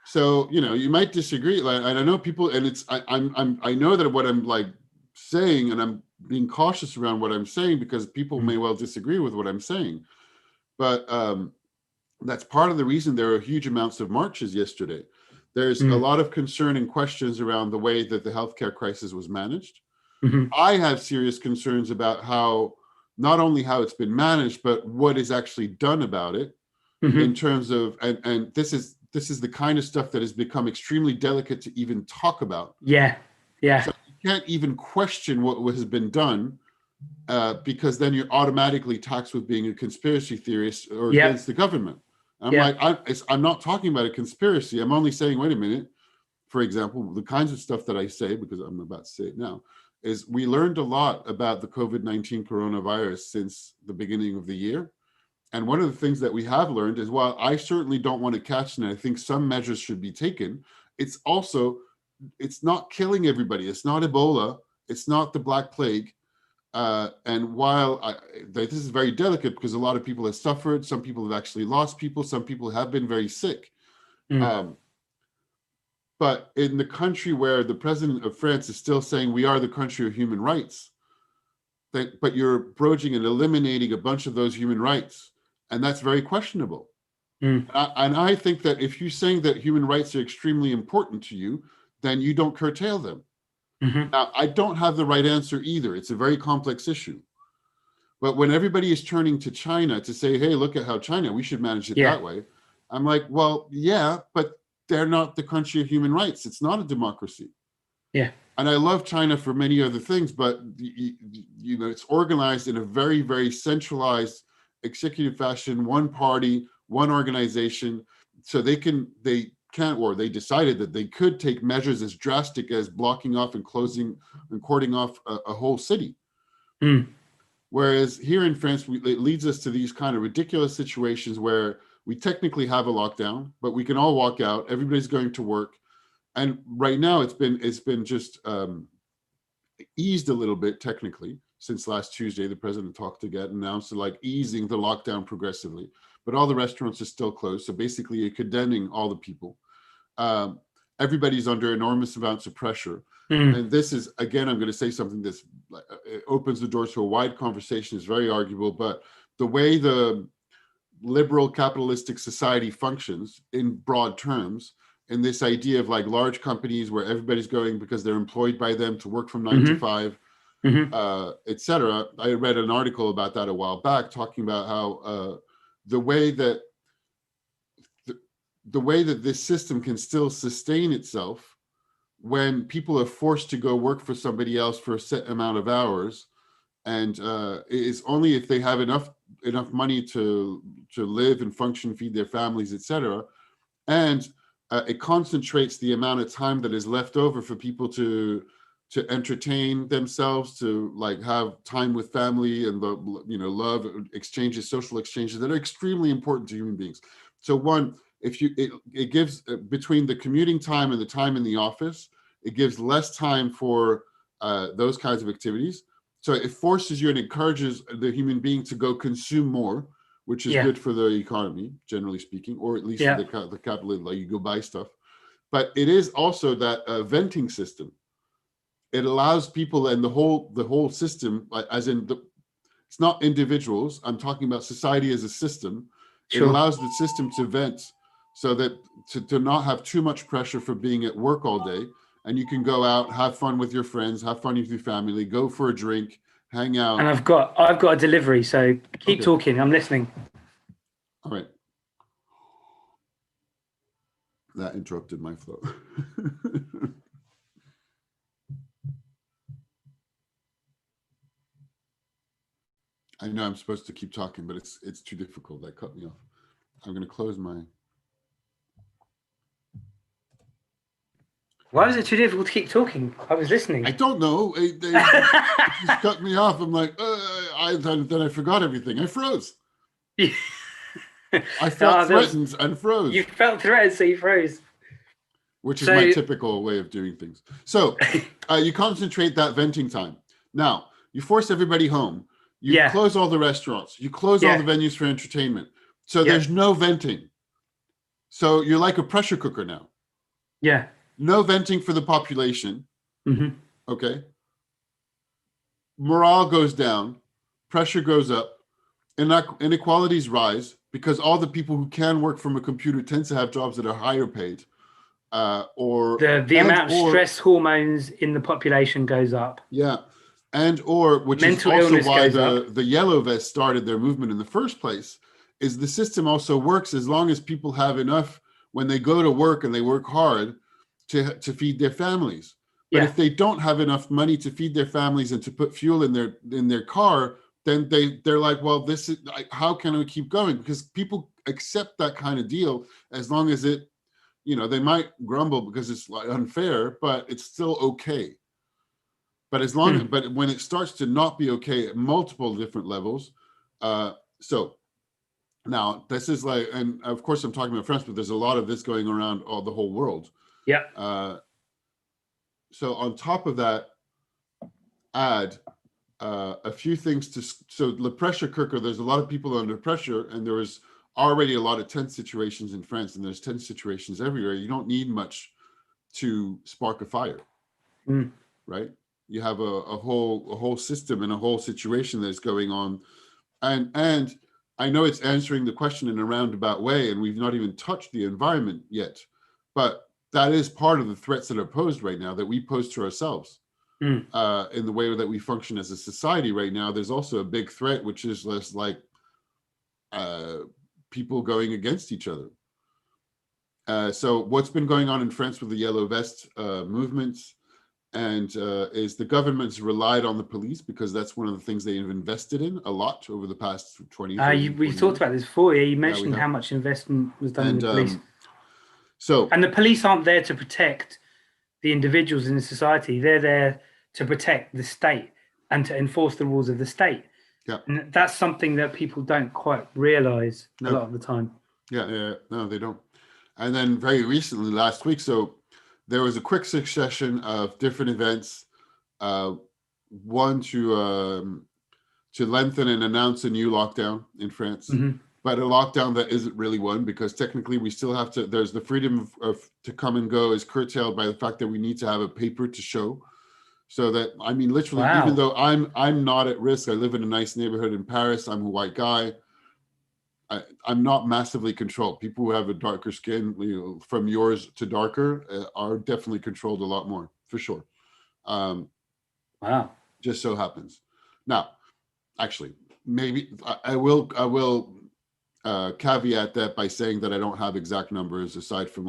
So, you might disagree. Like, I know people, and I know that what I'm like saying, and I'm being cautious around what I'm saying because people may well disagree with what I'm saying. But that's part of the reason there are huge amounts of marches yesterday. There's a lot of concern and questions around the way that the healthcare crisis was managed. I have serious concerns about not only how it's been managed, but what is actually done about it in terms of, and this is the kind of stuff that has become extremely delicate to even talk about. Yeah. So you can't even question what has been done because then you're automatically taxed with being a conspiracy theorist or against the government. I'm like, I'm not talking about a conspiracy. I'm only saying, wait a minute. For example, the kinds of stuff that I say, because I'm about to say it now, is we learned a lot about the COVID-19 coronavirus since the beginning of the year. And one of the things that we have learned is, while I certainly don't want to catch, and I think some measures should be taken, it's not killing everybody. It's not Ebola. It's not the Black Plague. And while this is very delicate because a lot of people have suffered, some people have actually lost people, some people have been very sick. But in the country where the president of France is still saying we are the country of human rights, but you're broaching and eliminating a bunch of those human rights, and that's very questionable. And I think that if you're saying that human rights are extremely important to you, then you don't curtail them. Now, I don't have the right answer either. It's a very complex issue. But when everybody is turning to China to say, hey, look at how China, we should manage it that way. I'm like, well, yeah, but they're not the country of human rights. It's not a democracy. Yeah. And I love China for many other things, but it's organized in a very, very centralized executive fashion, one party, one organization. So they decided that they could take measures as drastic as blocking off and closing and cording off a whole city. Whereas here in France, it leads us to these kind of ridiculous situations where we technically have a lockdown, but we can all walk out. Everybody's going to work. And right now it's been just eased a little bit technically since last Tuesday. The president talked again, announced like easing the lockdown progressively, but all the restaurants are still closed. So basically you're condemning all the people. Everybody's under enormous amounts of pressure. And this is, again, I'm going to say something that opens the doors to a wide conversation, is very arguable, but the way the liberal capitalistic society functions in broad terms, and this idea of like large companies where everybody's going because they're employed by them to work from 9 to 5, etc. I read an article about that a while back, talking about how the way that this system can still sustain itself when people are forced to go work for somebody else for a set amount of hours, and it's only if they have enough money to live and function, feed their families, etc. And it concentrates the amount of time that is left over for people to entertain themselves, to like have time with family and love exchanges, social exchanges that are extremely important to human beings. So one, it gives between the commuting time and the time in the office, it gives less time for those kinds of activities. So it forces you and encourages the human being to go consume more, which is good for the economy, generally speaking, or at least the capital, like you go buy stuff. But it is also that venting system. It allows people and the whole system, as in it's not individuals. I'm talking about society as a system. Sure. It allows the system to vent so that to not have too much pressure for being at work all day. And you can go out, have fun with your friends, have fun with your family, go for a drink, hang out. And I've got a delivery, so keep talking. I'm listening. All right. That interrupted my flow. I know I'm supposed to keep talking, but it's too difficult. That cut me off. I'm going to close my. Why was it too difficult to keep talking? I was listening. I don't know. They just cut me off. I'm like, then I forgot everything. I froze. I felt threatened and froze. You felt threatened, so you froze. Which is my typical way of doing things. So you concentrate that venting time. Now, you force everybody home. You close all the restaurants. You close all the venues for entertainment. So there's no venting. So you're like a pressure cooker now. Yeah. No venting for the population. Mm-hmm. Okay. Morale goes down. Pressure goes up. Inequalities rise because all the people who can work from a computer tend to have jobs that are higher paid. Or the amount of stress hormones in the population goes up. Yeah. Which mental is also why the yellow vest started their movement in the first place, is the system also works as long as people have enough when they go to work and they work hard to feed their families. But if they don't have enough money to feed their families and to put fuel in their car, then they're like, well, this is how can we keep going? Because people accept that kind of deal as long as it, they might grumble because it's like unfair, but it's still okay. But but when it starts to not be okay at multiple different levels, so now this is like, and of course I'm talking about France, but there's a lot of this going around the whole world. Yeah. So on top of that, add a few things so the pressure cooker, there's a lot of people under pressure, and there was already a lot of tense situations in France, and there's tense situations everywhere. You don't need much to spark a fire, right? You have a whole system and a whole situation that's going on, and I know it's answering the question in a roundabout way, and we've not even touched the environment yet, but that is part of the threats that are posed right now that we pose to ourselves. In the way that we function as a society right now. There's also a big threat, which is less like people going against each other. So what's been going on in France with the yellow vest movements is the government's relied on the police because that's one of the things they have invested in a lot over the past 20 years. We talked about this before. You mentioned how much investment was done in the police. And the police aren't there to protect the individuals in the society. They're there to protect the state and to enforce the rules of the state. Yeah. And that's something that people don't quite realize a lot of the time. Yeah. No, they don't. And then very recently, last week, so there was a quick succession of different events. One to lengthen and announce a new lockdown in France, but a lockdown that isn't really one, because technically we still have to. There's the freedom of to come and go is curtailed by the fact that we need to have a paper to show. So that, I mean, literally, even though I'm not at risk, I live in a nice neighborhood in Paris. I'm a white guy. I'm not massively controlled. People who have a darker skin, from yours to darker, are definitely controlled a lot more, for sure. Just so happens. Now, actually, maybe I will caveat that by saying that I don't have exact numbers aside from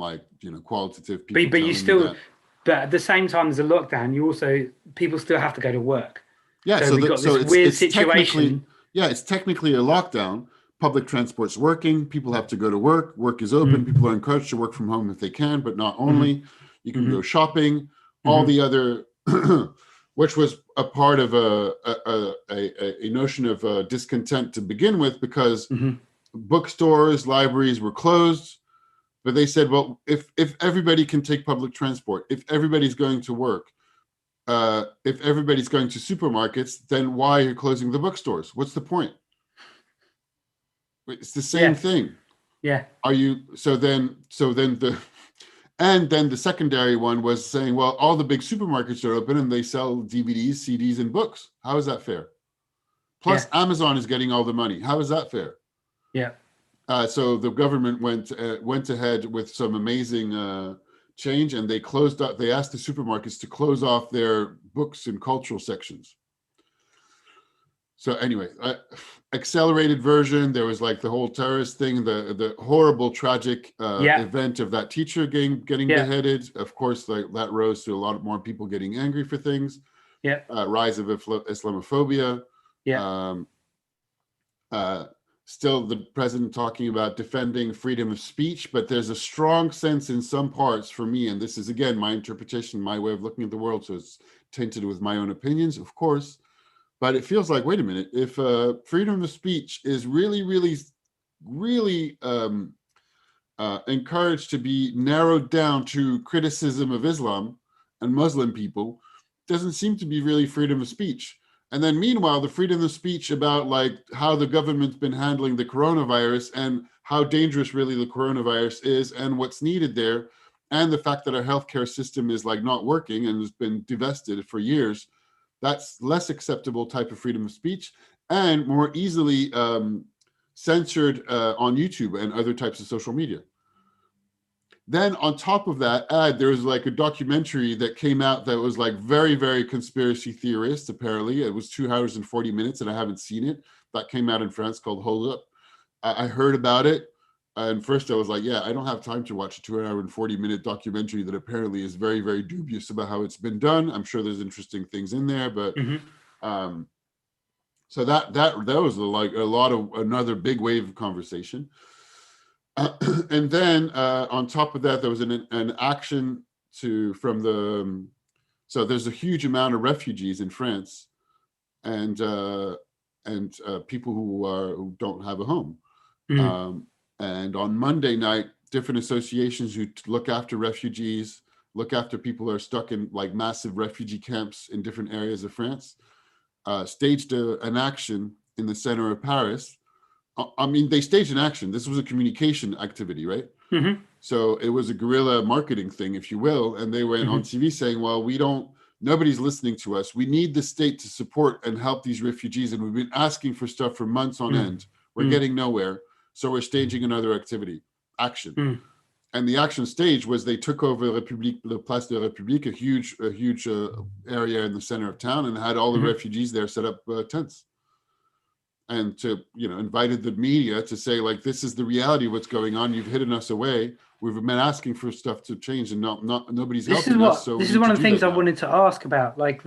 qualitative people. But you still, but at the same time as a lockdown, people still have to go to work. Yeah, so we've got this weird situation. It's technically a lockdown. Public transport's working. People have to go to work. Work is open. People are encouraged to work from home if they can, but not only. You can go shopping. All the other, which was a part of a notion of discontent to begin with, because bookstores, libraries were closed, but they said, well, if everybody can take public transport, if everybody's going to work, if everybody's going to supermarkets, then why are you closing the bookstores? What's the point? It's the same thing. Yeah. And then the secondary one was saying, well, all the big supermarkets are open and they sell DVDs, CDs, and books. How is that fair? Plus, Amazon is getting all the money. How is that fair? Yeah. So the government went ahead with some amazing change, and they closed up. They asked the supermarkets to close off their books and cultural sections. So anyway, accelerated version. There was like the whole terrorist thing, the horrible, tragic event of that teacher getting beheaded. Of course, like that rose to a lot more people getting angry for things. Yeah. Rise of Islamophobia. Yeah. Still the president talking about defending freedom of speech, but there's a strong sense in some parts for me, and this is again my interpretation, my way of looking at the world, so it's tainted with my own opinions, of course, but it feels like, wait a minute, if freedom of speech is really encouraged to be narrowed down to criticism of Islam and Muslim people, doesn't seem to be really freedom of speech. And then meanwhile, the freedom of speech about like how the government's been handling the coronavirus and how dangerous really the coronavirus is and what's needed there, and the fact that our healthcare system is like not working and has been divested for years, that's less acceptable type of freedom of speech and more easily censored on YouTube and other types of social media. Then on top of that, there was like a documentary that came out that was like very, very conspiracy theorist, apparently. It was 2 hours and 40 minutes and I haven't seen it. That came out in France called Hold Up. I heard about it. And first I was like, yeah, I don't have time to watch a 2 hour and 40-minute documentary that apparently is very, very dubious about how it's been done. I'm sure there's interesting things in there, but so that was like a lot of another big wave of conversation. And then on top of that, there was an action from the, so there's a huge amount of refugees in France and people who don't have a home. And on Monday night, different associations who look after refugees, look after people who are stuck in like massive refugee camps in different areas of France, staged an action in the center of Paris. I mean, they staged an action. This was a communication activity, right? So it was a guerrilla marketing thing, if you will. And they went on TV saying, well, nobody's listening to us. We need the state to support and help these refugees. And we've been asking for stuff for months on end. We're getting nowhere. So we're staging another action. And the action stage was they took over the Place de la République, a huge area in the center of town, and had all the refugees there set up tents. And to, invited the media to say, like, this is the reality of what's going on. You've hidden us away. We've been asking for stuff to change, and nobody's helping us. So this is one of the things I wanted to ask about. Like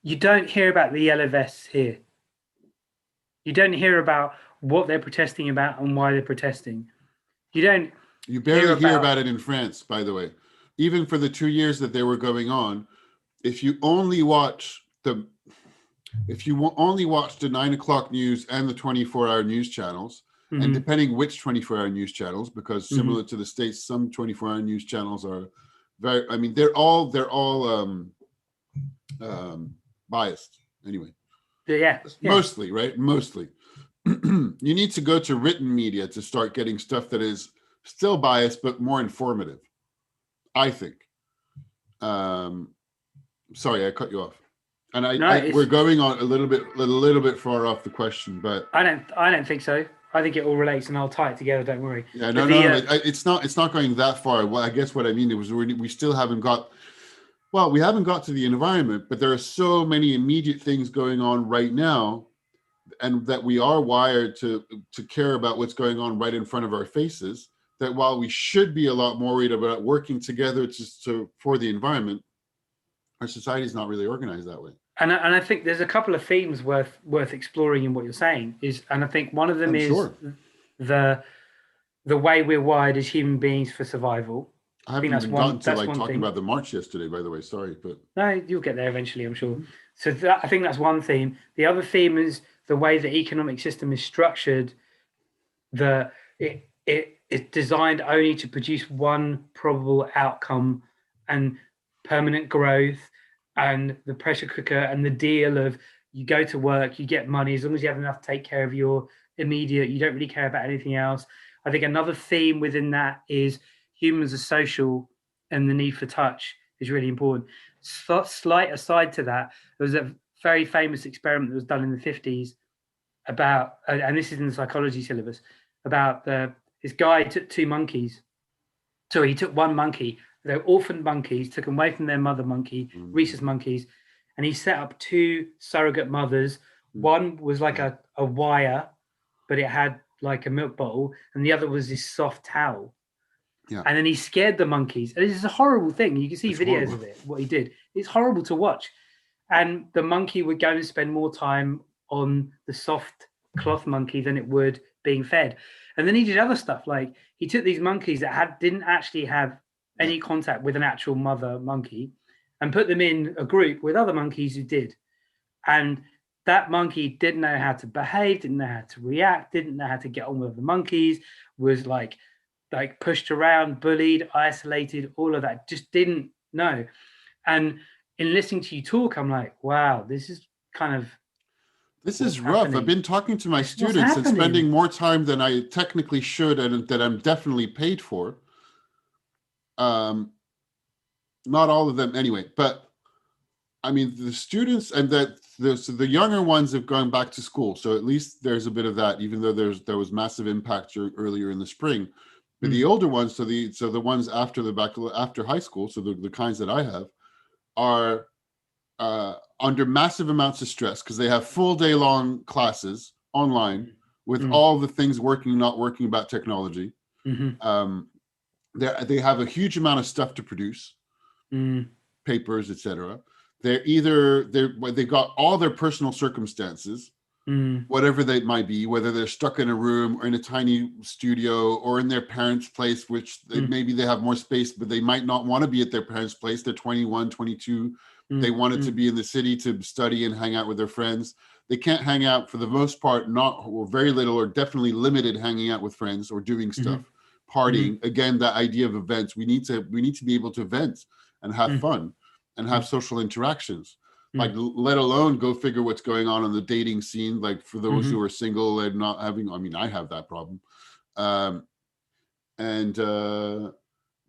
you don't hear about the yellow vests here. You don't hear about what they're protesting about and why they're protesting. You barely hear about it in France, by the way. Even for the 2 years that they were going on, if you only watch the 9 o'clock news and the 24-hour news channels, and depending which 24-hour news channels, because similar to the States, some 24-hour news channels are they're all biased anyway. Yeah. Mostly, right? Mostly. You need to go to written media to start getting stuff that is still biased, but more informative, I think. Sorry, I cut you off. And we're going on a little bit far off the question, but I don't think so. I think it all relates, and I'll tie it together. Don't worry. Yeah, no. It's not going that far. Well, I guess what I mean is we still haven't got. Well, we haven't got to the environment, but there are so many immediate things going on right now, and that we are wired to care about what's going on right in front of our faces. That while we should be a lot more worried about working together for the environment, our society is not really organized that way. And I think there's a couple of themes worth exploring in what you're saying. And I think one of them is the way we're wired as human beings for survival. I haven't even gotten to talking about the march yesterday, by the way. Sorry, but no, you'll get there eventually, I'm sure. So I think that's one theme. The other theme is the way the economic system is structured it's designed only to produce one probable outcome and permanent growth, and the pressure cooker and the deal of you go to work, you get money, as long as you have enough to take care of your immediate, you don't really care about anything else. I think another theme within that is humans are social, and the need for touch is really important. Slight aside to that, there was a very famous experiment that was done in the 50s about, and this is in the psychology syllabus, about this guy took two monkeys. So he took one monkey, they're orphaned monkeys, took them away from their mother monkey, rhesus monkeys, and he set up two surrogate mothers. One was like a wire, but it had like a milk bottle, and the other was this soft towel. Yeah. And then he scared the monkeys. And this is a horrible thing. You can see It's videos horrible. of it, what he did. It's horrible to watch. And the monkey would go and spend more time on the soft cloth monkey than it would being fed. And then he did other stuff. Like he took these monkeys that didn't actually have any contact with an actual mother monkey and put them in a group with other monkeys who did. And that monkey didn't know how to behave, didn't know how to react, didn't know how to get on with the monkeys, was like pushed around, bullied, isolated, all of that, just didn't know. And in listening to you talk, I'm like, wow, this is kind of This is rough. happening. I've been talking to my students and spending more time than I technically should and that I'm definitely paid for. Not all of them anyway, but I mean, the students and so the younger ones have gone back to school. So at least there's a bit of that, even though there was massive impact earlier in the spring. But the older ones, so the ones after high school, so the kinds that I have, are under massive amounts of stress because they have full day long classes online with all the things working, not working about technology. They have a huge amount of stuff to produce, papers, etc. They've got all their personal circumstances, whatever they might be, whether they're stuck in a room or in a tiny studio or in their parents' place, which maybe they have more space, but they might not want to be at their parents' place. They're 21, 22. They wanted to be in the city to study and hang out with their friends. They can't hang out for the most part, or very little, or definitely limited hanging out with friends or doing stuff, partying. Again, that idea of events. We need to be able to vent and have fun and have social interactions. Like, let alone go figure what's going on the dating scene. Like for those who are single and not having, I mean, I have that problem.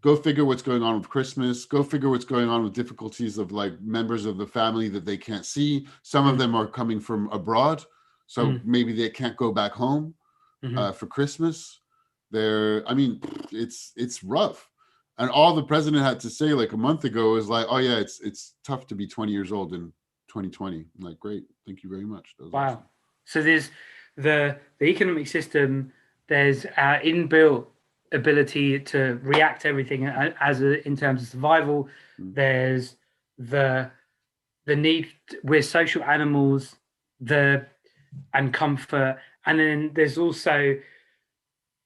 Go figure what's going on with Christmas. Go figure what's going on with difficulties of like members of the family that they can't see. Some of them are coming from abroad, so maybe they can't go back home for Christmas. I mean, it's rough. And all the president had to say like a month ago was like, oh yeah, it's tough to be 20 years old in 2020. I'm like, great, thank you very much. Wow. Awesome. So there's the economic system, there's our inbuilt ability to react to everything in terms of survival. There's the need, we're social animals, and comfort. And then there's also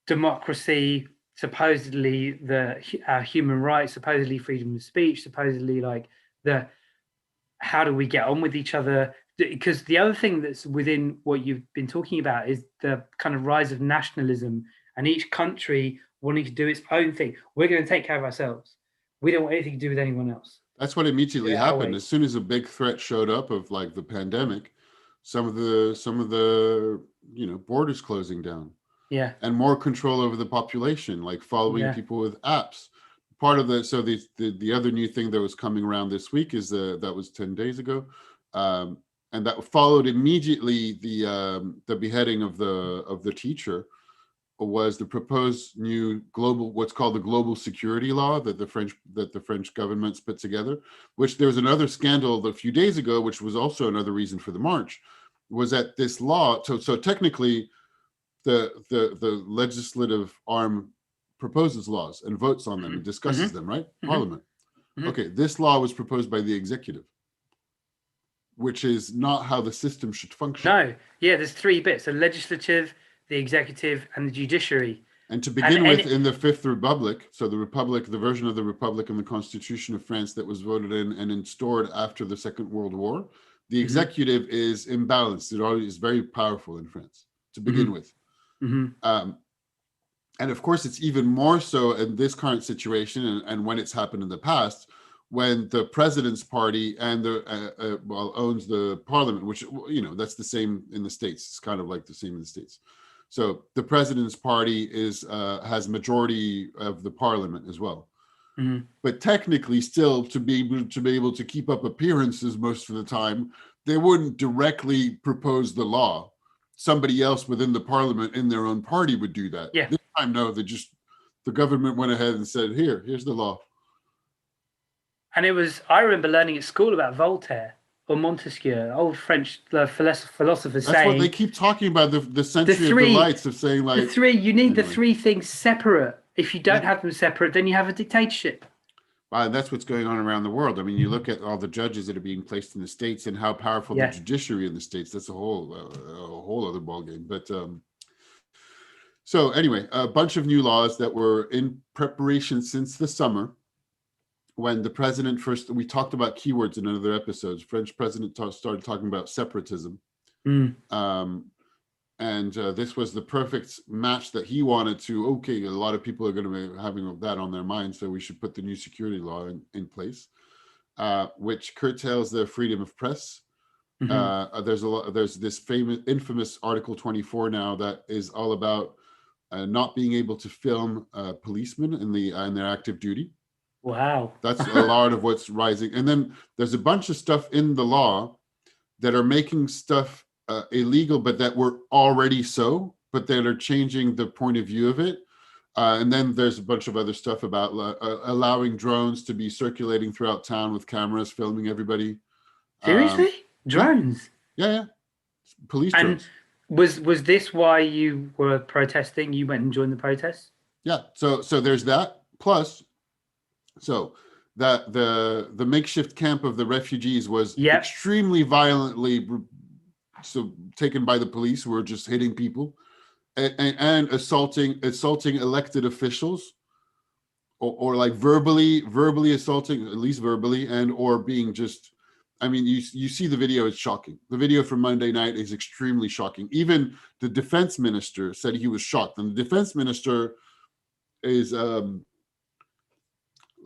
democracy, supposedly human rights, supposedly freedom of speech, supposedly like how do we get on with each other? Because the other thing that's within what you've been talking about is the kind of rise of nationalism and each country wanting to do its own thing. We're going to take care of ourselves. We don't want anything to do with anyone else. That's what immediately happened. As soon as a big threat showed up of like the pandemic, some of the borders closing down. Yeah. And more control over the population, like following people with apps. Part of the other new thing that was coming around this week is that was 10 days ago. And that followed immediately the beheading of the teacher was the proposed new what's called the global security law that the French government's put together, which there was another scandal a few days ago, which was also another reason for the march, was that this law, so technically the legislative arm proposes laws and votes on them and discusses them, right? Parliament. Okay, this law was proposed by the executive, which is not how the system should function. No, yeah, there's three bits: the legislative, the executive, and the judiciary. And to begin with, in the Fifth Republic, so the version of the Republic in the Constitution of France that was voted in and instaured after the Second World War, the executive is imbalanced. It already is very powerful in France to begin with. And of course, it's even more so in this current situation, and when it's happened in the past, when the president's party and the well owns the parliament, which, you know, that's the same in the States. It's kind of like the same in the States. So the president's party is has majority of the parliament as well. Mm-hmm. But technically, still, to be able to keep up appearances most of the time, they wouldn't directly propose the law. Somebody else within the parliament in their own party would do that. Yeah. This time, no, the government went ahead and said, here's the law. And I remember learning at school about Voltaire or Montesquieu, old French philosophers, That's saying what they keep talking about, the century of delights of saying, like, you need anyway. the three things separate. If you don't have them separate, then you have a dictatorship. And that's what's going on around the world. I mean, you look at all the judges that are being placed in the States and how powerful the judiciary in the States. That's a whole other ballgame. But so anyway, a bunch of new laws that were in preparation since the summer, when the president first, we talked about keywords in another episode. French president started talking about separatism. And this was the perfect match that he wanted to, okay, a lot of people are going to be having that on their mind, so we should put the new security law in place, which curtails the freedom of press. There's this infamous Article 24 now that is all about not being able to film policemen in their active duty. Wow. That's a lot of what's rising. And then there's a bunch of stuff in the law that are making stuff illegal, but that were already so, but that are changing the point of view of it. And then there's a bunch of other stuff about allowing drones to be circulating throughout town with cameras filming everybody. Seriously? Drones? Yeah. Police drones. And was this why you were protesting? You went and joined the protests? Yeah. So there's that. Plus, so that the makeshift camp of the refugees was extremely violently taken by the police, who were just hitting people and assaulting elected officials, or like verbally assaulting, at least verbally, and or being just, I mean, you see the video, it's shocking. The video from Monday night is extremely shocking. Even the defense minister said he was shocked. And the defense minister is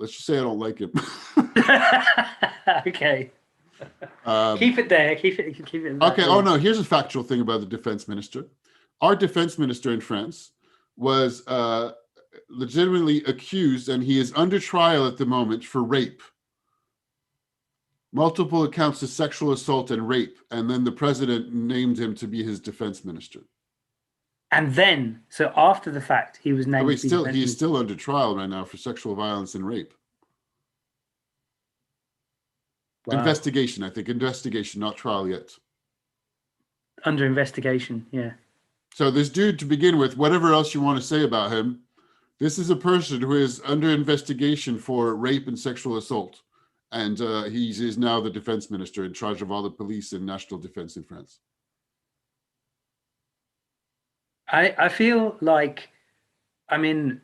let's just say I don't like him. Okay. Keep it there. Keep it. Okay. Oh no. Here's a factual thing about the defense minister. Our defense minister in France was legitimately accused, and he is under trial at the moment for rape. Multiple accounts of sexual assault and rape, and then the president named him to be his defense minister. And then, so after the fact, he was named. He's still under trial right now for sexual violence and rape. Wow. Investigation, I think. Investigation, not trial yet. Under investigation, yeah. So this dude, to begin with, whatever else you want to say about him, this is a person who is under investigation for rape and sexual assault. And he is now the defense minister in charge of all the police and national defense in France. I feel like I'm in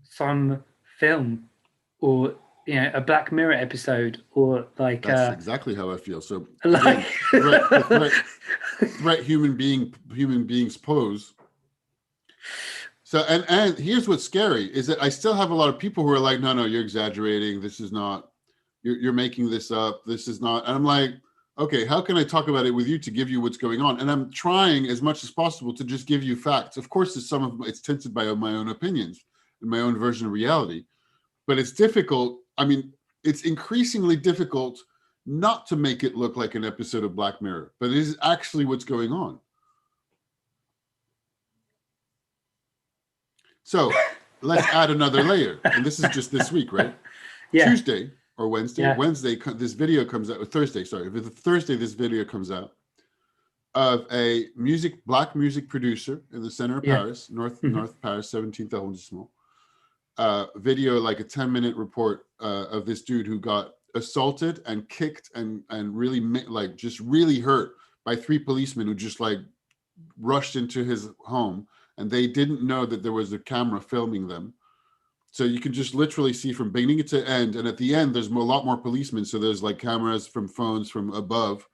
some film, or a Black Mirror episode, or like that's exactly how I feel. So like threat human beings pose. So and here's what's scary is that I still have a lot of people who are like, no, you're exaggerating. This is not. You're making this up. This is not. And I'm like, okay, how can I talk about it with you to give you what's going on? And I'm trying as much as possible to just give you facts. Of course, it's tinted by my own opinions and my own version of reality, but it's difficult. I mean, it's increasingly difficult not to make it look like an episode of Black Mirror, but it is actually what's going on. So let's add another layer. And this is just this week, right? Yeah. Tuesday or Wednesday. Yeah. Wednesday, this video comes out. Thursday, sorry. Thursday, this video comes out of a black music producer in the center of Paris, North Paris, 17th arrondissement. Video, like a 10-minute report of this dude who got assaulted and kicked and really just really hurt by 3 policemen who just like rushed into his home, and they didn't know that there was a camera filming them. So you can just literally see from beginning to end. And at the end, there's a lot more policemen. So there's like cameras from phones from above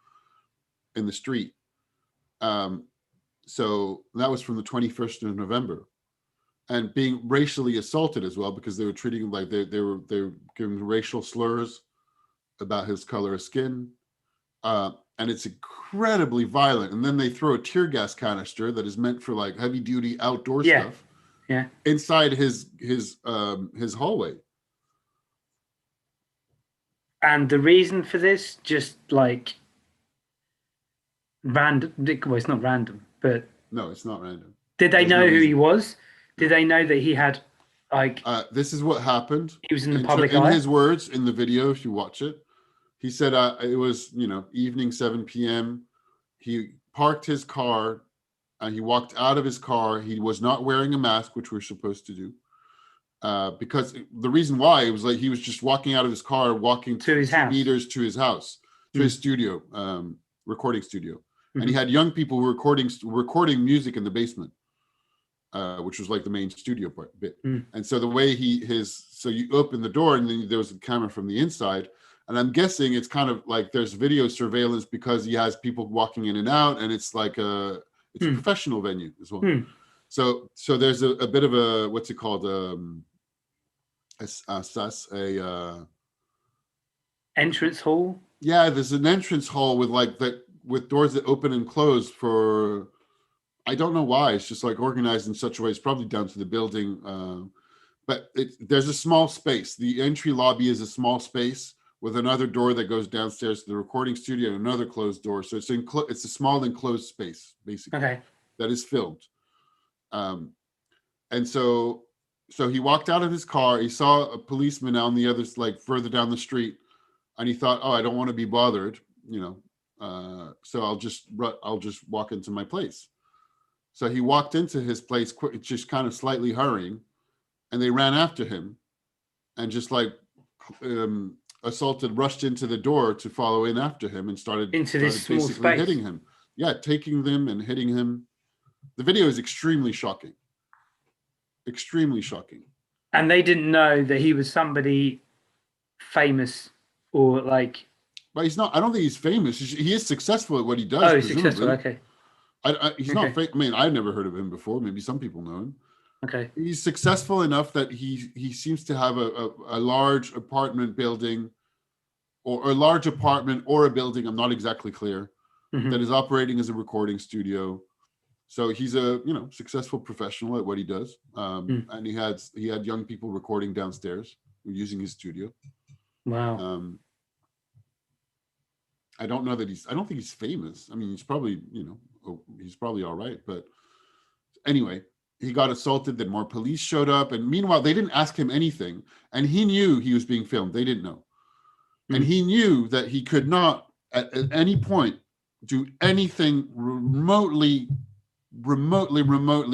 in the street. So that was from the 21st of November. and being racially assaulted as well, because they were treating him like they were giving racial slurs about his color of skin. And it's incredibly violent. And then they throw a tear gas canister that is meant for like heavy duty outdoor stuff inside his hallway. And the reason for this, just like random. Well, it's not random, but no, it's not random. Did they know who he was? Did they know that he had like? This is what happened. He was in the public eye. In his words, in the video, if you watch it, he said it was evening 7 p.m. He parked his car and he walked out of his car. He was not wearing a mask, which we're supposed to do. Because the reason why it was like he was just walking out of his car, walking to his house, meters to his house, to his studio, recording studio, and he had young people recording music in the basement, which was like the main studio bit. And so the way so you open the door and then there was a camera from the inside, and I'm guessing it's kind of like there's video surveillance because he has people walking in and out, and it's like a professional venue as well. So there's a bit of a what's it called entrance hall. Yeah, there's an entrance hall with doors that open and close for, I don't know why. It's just like organized in such a way. It's probably down to the building, but there's a small space. The entry lobby is a small space with another door that goes downstairs to the recording studio and another closed door. So it's a small enclosed space basically that is filmed. And so he walked out of his car. He saw a policeman on the other, like further down the street, and he thought, "Oh, I don't want to be bothered, so I'll just walk into my place." So he walked into his place, just kind of slightly hurrying, and they ran after him, and just like rushed into the door to follow in after him, and started this small space, hitting him. Yeah, taking them and hitting him. The video is extremely shocking. Extremely shocking. And they didn't know that he was somebody famous or like. But he's not. I don't think he's famous. He is successful at what he does. Oh, he's successful. Okay. He's not famous. I mean, I've never heard of him before. Maybe some people know him. Okay. He's successful enough that he seems to have a large apartment building, or a large apartment or a building. I'm not exactly clear. That is operating as a recording studio. So he's a successful professional at what he does, and he had young people recording downstairs using his studio. Wow. I don't think he's famous. I mean, he's probably all right, but anyway, he got assaulted. Then more police showed up, and meanwhile, they didn't ask him anything, and he knew he was being filmed. They didn't know, and he knew that he could not at any point do anything remotely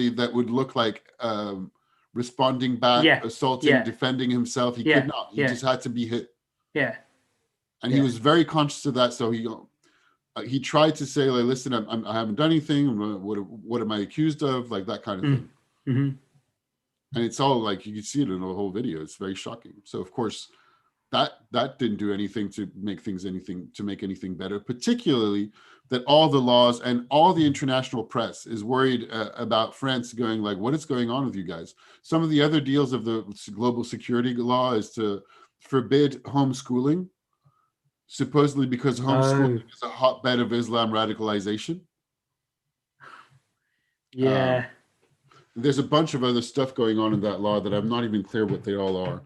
that would look like responding back, assaulting, defending himself. He could not. He just had to be hit. Yeah. And he was very conscious of that. So he tried to say, like, listen, I haven't done anything. What am I accused of? Like that kind of thing. And it's all like, you can see it in the whole video. It's very shocking. So of course, that didn't do anything to make anything better, particularly that all the laws and all the international press is worried about France going like, what is going on with you guys? Some of the other deals of the global security law is to forbid homeschooling, supposedly because homeschooling is a hotbed of Islam radicalization. Yeah. There's a bunch of other stuff going on in that law that I'm not even clear what they all are.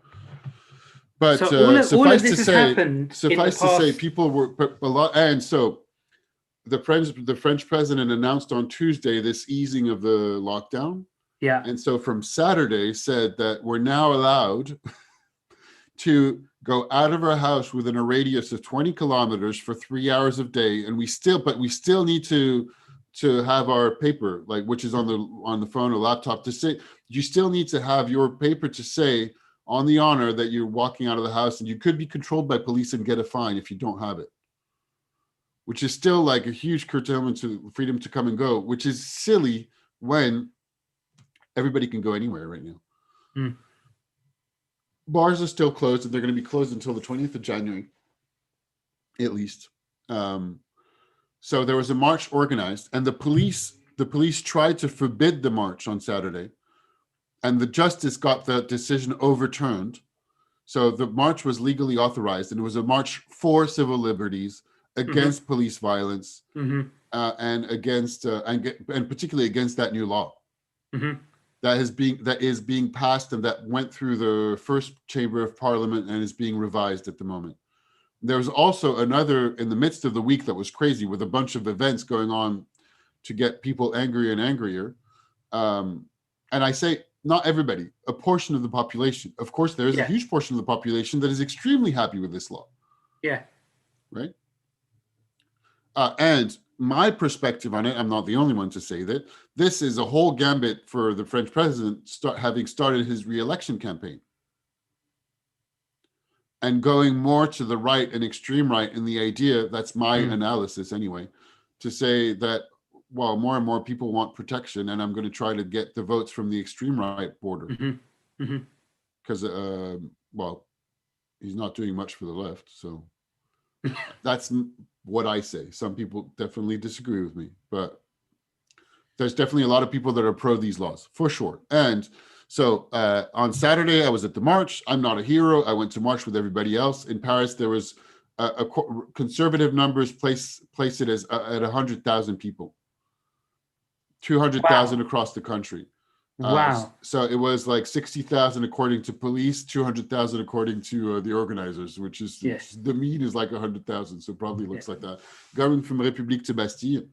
But so suffice to say, people were a lot, and so the French president announced on Tuesday this easing of the lockdown. Yeah. And so from Saturday said that we're now allowed to go out of our house within a radius of 20 kilometers for 3 hours a day, and we still need to have our paper, like, which is on the phone or laptop, to say you still need to have your paper to say on the honor that you're walking out of the house, and you could be controlled by police and get a fine if you don't have it, which is still like a huge curtailment to freedom to come and go, which is silly when everybody can go anywhere right now. Bars are still closed, and they're going to be closed until the 20th of January, at least. So there was a march organized, and the police tried to forbid the march on Saturday. and the justice got the decision overturned. So the march was legally authorized, and it was a march for civil liberties, against police violence, and against and particularly against that new law that is being passed and that went through the first chamber of parliament and is being revised at the moment. There was also another in the midst of the week that was crazy, with a bunch of events going on to get people angrier and angrier. And I say not everybody, a portion of the population. Of course, there is a huge portion of the population that is extremely happy with this law. Yeah. Right. And my perspective on it, I'm not the only one to say that, this is a whole gambit for the French president having started his re-election campaign and going more to the right and extreme right in the idea, that's my analysis anyway, to say that, well, more and more people want protection, and I'm going to try to get the votes from the extreme right border. Because, well, he's not doing much for the left, so that's what I say. Some people definitely disagree with me, but there's definitely a lot of people that are pro these laws, for sure. And so on Saturday, I was at the march. I'm not a hero. I went to march with everybody else. In Paris, there was conservative numbers place it as at 100,000 people, 200,000 across the country. Wow. So it was like 60,000 according to police, 200,000 according to the organizers, which is the mean is like 100,000. So probably looks like that. Going from République to Bastille,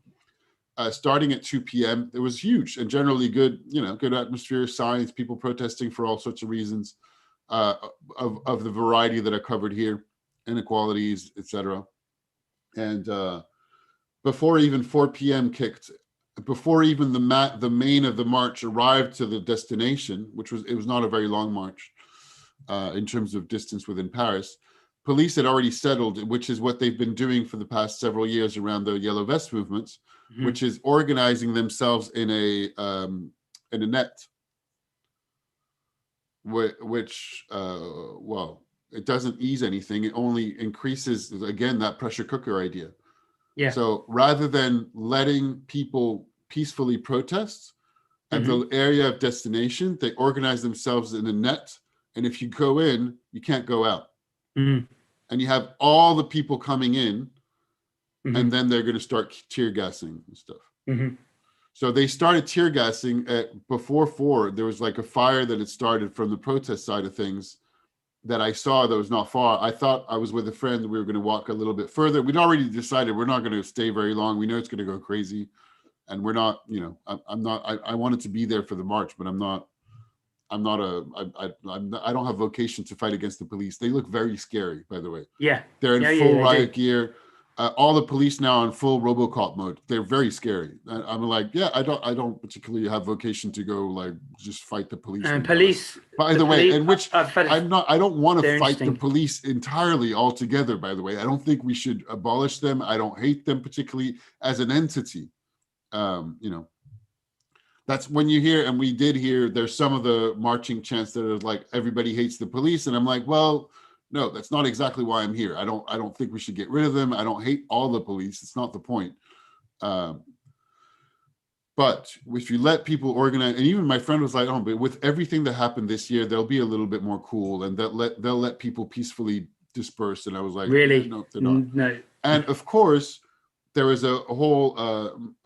starting at 2 p.m. It was huge and generally good, good atmosphere, signs, people protesting for all sorts of reasons of the variety that I covered here, inequalities, etc. And before even 4 p.m. kicked, before even the main of the march arrived to the destination, it was not a very long march in terms of distance within Paris, police had already settled, which is what they've been doing for the past several years around the Yellow Vest movements, which is organizing themselves in a net, which well, it doesn't ease anything. It only increases, again, that pressure cooker idea. Yeah. So rather than letting people peacefully protest at the area of destination, they organize themselves in a net. And if you go in, you can't go out. And you have all the people coming in, and then they're going to start tear gassing and stuff. So they started tear gassing before 4. There was like a fire that had started from the protest side of things that I saw that was not far. I thought I was with a friend. We were going to walk a little bit further. We'd already decided we're not going to stay very long. We know it's going to go crazy. And we're not, I'm not, I wanted to be there for the march, but I don't have vocation to fight against the police. They look very scary, by the way. Yeah. They're in full riot gear. All the police now in full RoboCop mode. They're very scary. I'm like, I don't particularly have vocation to go like just fight the police. And police, by the way, and which I don't want to fight the police entirely altogether. By the way, I don't think we should abolish them. I don't hate them particularly as an entity. That's when you hear, and we did hear, there's some of the marching chants that are like everybody hates the police, and I'm like, well, no, that's not exactly why I'm here. I don't think we should get rid of them. I don't hate all the police. It's not the point. But if you let people organize, and even my friend was like, oh, but with everything that happened this year, they'll be a little bit more cool, and they'll let people peacefully disperse. And I was like, really? No, they're not. No. And of course, there was a whole,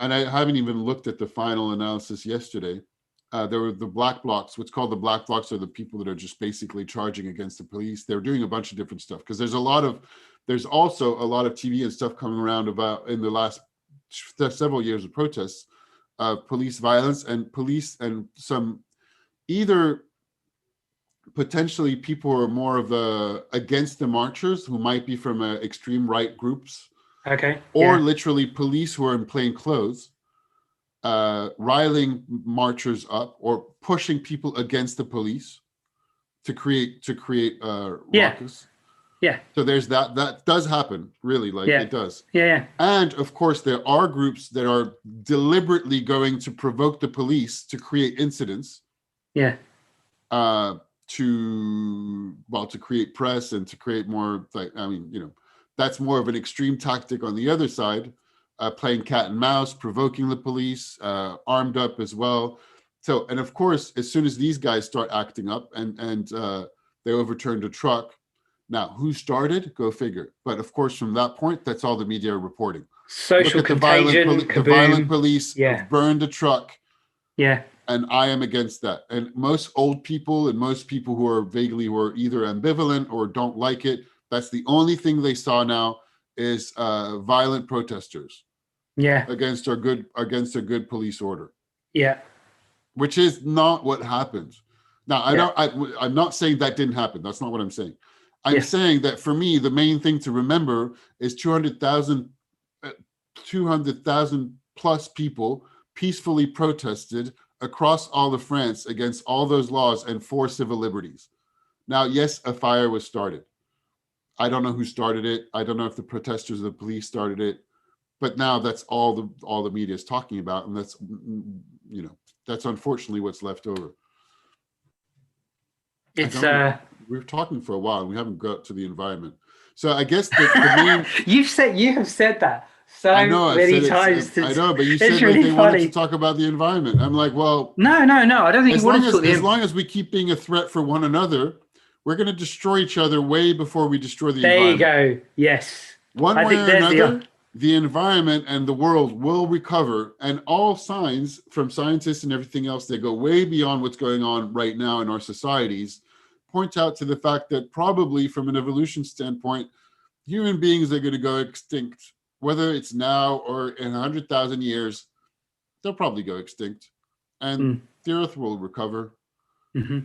and I haven't even looked at the final analysis yesterday. There were the black blocs. What's called the black blocs are the people that are just basically charging against the police. They're doing a bunch of different stuff because there's also a lot of TV and stuff coming around about in the last several years of protests, police violence and some either potentially people who are more of the against the marchers who might be from extreme right groups, or literally police who are in plain clothes. Riling marchers up or pushing people against the police to create ruckus. So there's that does happen, really, like it does. And of course there are groups that are deliberately going to provoke the police to create incidents, to create press and to create more, like, that's more of an extreme tactic on the other side. Playing cat and mouse, provoking the police, armed up as well. So, and of course, as soon as these guys start acting up and they overturned a truck, now who started? Go figure. But of course, from that point, that's all the media are reporting. Social Look at contagion, the violent police yeah, burned a truck. yeah, And I am against that. And most old people and most people who are either ambivalent or don't like it, that's the only thing they saw now is violent protesters. Yeah. Against a good police order. Yeah. Which is not what happens. Now, I'm not saying that didn't happen. That's not what I'm saying. I'm saying that for me, the main thing to remember is 200,000 plus people peacefully protested across all of France against all those laws and for civil liberties. Now, yes, a fire was started. I don't know who started it. I don't know if the protesters or the police started it, but now that's all the media is talking about, and that's, you know, that's unfortunately what's left over. It's we're talking for a while and we haven't got to the environment. So I guess the main you have said that so many times. I know, but you said really they wanted to talk about the environment. I'm like, well, no, I don't think as long as we keep being a threat for one another, we're going to destroy each other way before we destroy the environment. There you go. Yes. One way or another, the environment and the world will recover, and all signs from scientists and everything else that go way beyond what's going on right now in our societies point out to the fact that probably from an evolution standpoint, human beings are going to go extinct. Whether it's now or in 100,000 years, they'll probably go extinct, and the Earth will recover. Mm-hmm.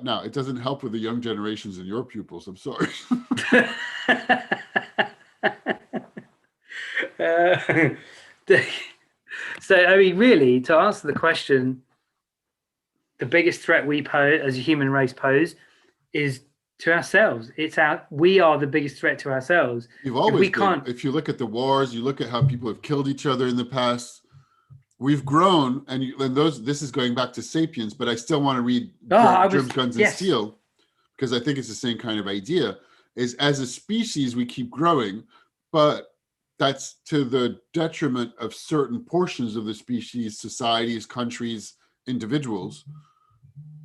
Now, it doesn't help with the young generations and your pupils. I'm sorry. So, I mean, really, to answer the question, the biggest threat we pose as a human race pose is to ourselves. We are the biggest threat to ourselves. You've always been. If you look at the wars, you look at how people have killed each other in the past. We've grown, and this is going back to Sapiens, but I still want to read Germs, Guns, and Steel, because I think it's the same kind of idea. Is as a species, we keep growing, but that's to the detriment of certain portions of the species, societies, countries, individuals.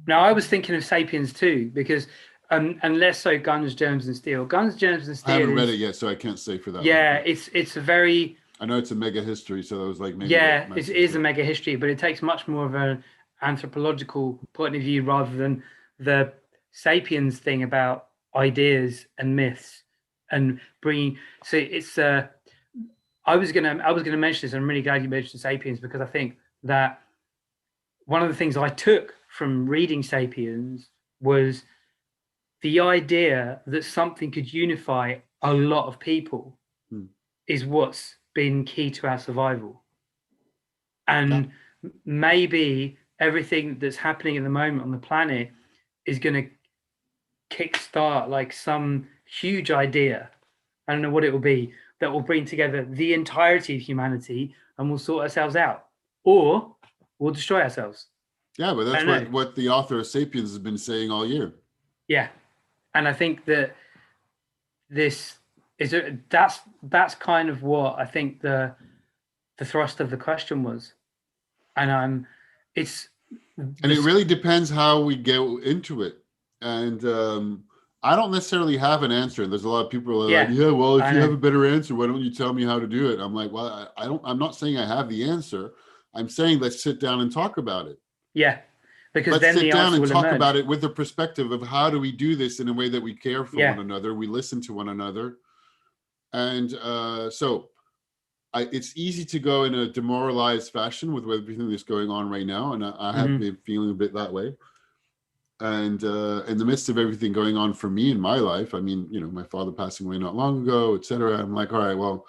Now, I was thinking of Sapiens too, because and less so Guns, Germs, and Steel. Guns, Germs, and Steel. I haven't read it yet, so I can't say for that. Yeah, it's a very. I know it's a mega history, so it was like maybe. Yeah, it is a mega history, but it takes much more of an anthropological point of view rather than the Sapiens thing about ideas and myths and bringing. So it's. I was gonna mention this. I'm really glad you mentioned Sapiens, because I think that one of the things I took from reading Sapiens was the idea that something could unify a lot of people is what's been key to our survival. And maybe everything that's happening at the moment on the planet is going to kickstart like some huge idea. I don't know what it will be, that will bring together the entirety of humanity, and we'll sort ourselves out, or we'll destroy ourselves. Yeah, but that's what the author of Sapiens has been saying all year. Yeah. And I think that that's kind of what I think the thrust of the question was. And it really depends how we go into it. And I don't necessarily have an answer. And there's a lot of people who are like, yeah, well, if you have a better answer, why don't you tell me how to do it? I'm like, well, I'm not saying I have the answer. I'm saying let's sit down and talk about it. Yeah. Because let's then sit down and talk about it with the perspective of how do we do this in a way that we care for one another, we listen to one another. And so it's easy to go in a demoralized fashion with everything that's going on right now. And I have been feeling a bit that way. And in the midst of everything going on for me in my life, I mean, you know, my father passing away not long ago, et cetera. I'm like, all right, well,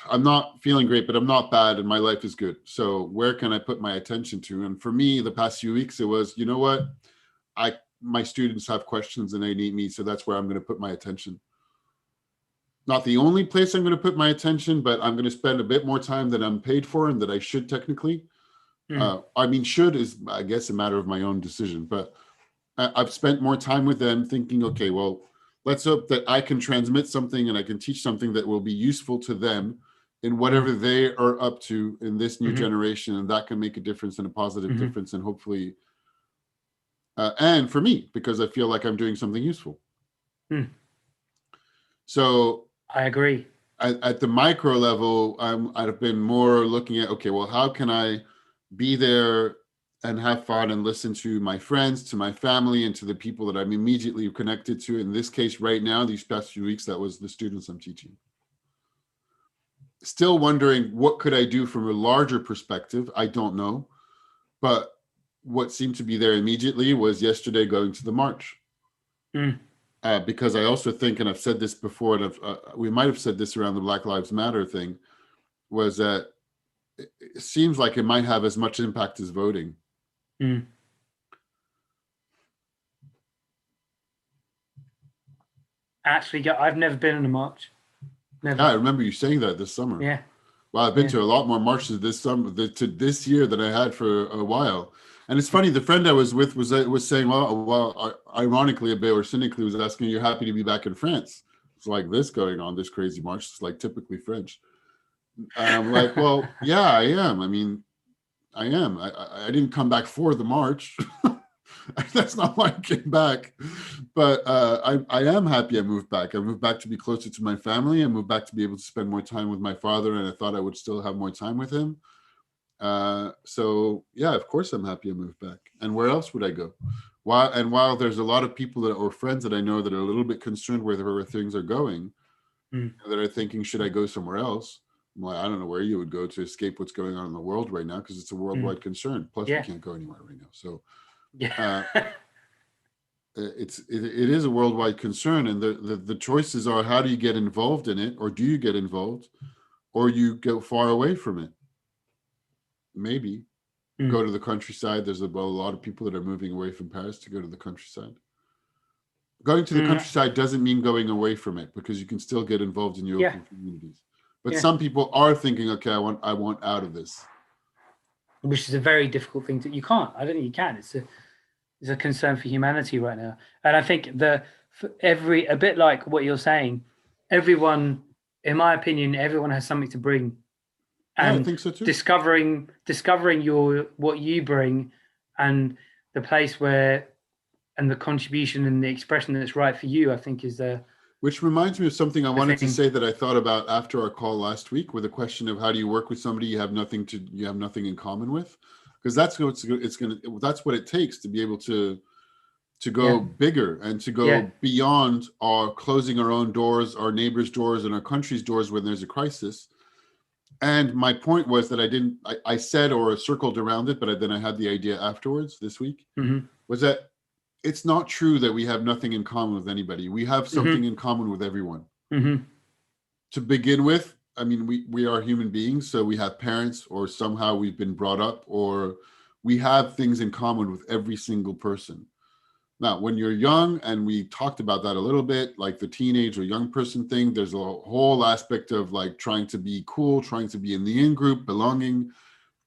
I'm not feeling great, but I'm not bad, and my life is good. So where can I put my attention to? And for me, the past few weeks, it was, you know what? My students have questions and they need me, so that's where I'm going to put my attention. Not the only place I'm going to put my attention, but I'm going to spend a bit more time than I'm paid for and that I should technically. I mean, should is, I guess, a matter of my own decision, but I've spent more time with them thinking, okay, well, let's hope that I can transmit something and I can teach something that will be useful to them in whatever they are up to in this new Mm-hmm. generation, and that can make a difference and a positive Mm-hmm. difference, and hopefully, and for me, because I feel like I'm doing something useful. So I agree. At the micro level, I've been more looking at, okay, well, how can I be there and have fun and listen to my friends, to my family, and to the people that I'm immediately connected to. In this case, right now, these past few weeks, that was the students I'm teaching. Still wondering, what could I do from a larger perspective? I don't know. But what seemed to be there immediately was yesterday going to the march. Because I also think, and I've said this before, and we might have said this around the Black Lives Matter thing, was that it seems like it might have as much impact as voting. Actually, I've never been on a march. Never. Yeah, I remember you saying that this summer. Yeah. Well, I've been to a lot more marches this summer, to this year, than I had for a while. And it's funny, the friend I was with was saying, well, ironically a bit, or cynically, was asking, "You're happy to be back in France?" It's like this going on, this crazy march. It's like typically French. I'm like, well, yeah, I am. I mean, I am. I didn't come back for the march. That's not why I came back. But I am happy I moved back. I moved back to be closer to my family. I moved back to be able to spend more time with my father, and I thought I would still have more time with him. So yeah, of course I'm happy I moved back. And where else would I go? While there's a lot of people that, or friends that I know, that are a little bit concerned where things are going, that are thinking, should I go somewhere else? I'm like, I don't know where you would go to escape what's going on in the world right now, because it's a worldwide concern. Plus, we can't go anywhere right now. So it is a worldwide concern, and the choices are, how do you get involved in it, or do you get involved, or you go far away from it? Maybe go to the countryside. There's a lot of people that are moving away from Paris to go to the countryside. Going to the countryside doesn't mean going away from it, because you can still get involved in your local communities. But some people are thinking, okay, I want out of this. Which is a very difficult thing you can't. I don't think you can. It's a concern for humanity right now. And I think a bit like what you're saying, everyone, in my opinion, everyone has something to bring. And I think so too. Discovering what you bring, and the place where, and the contribution and the expression that's right for you, I think is the. Which reminds me of something I wanted to say that I thought about after our call last week, with a question of, how do you work with somebody you have nothing in common with? Because that's what it takes to be able to go bigger, and to go beyond our closing our own doors, our neighbors' doors, and our country's doors when there's a crisis. And my point was that I said, or circled around it, but then I had the idea afterwards this week, was that it's not true that we have nothing in common with anybody. We have something in common with everyone. To begin with, I mean, we are human beings, so we have parents, or somehow we've been brought up, or we have things in common with every single person. Now, when you're young, and we talked about that a little bit, like the teenage or young person thing, there's a whole aspect of like trying to be cool, trying to be in the in-group, belonging.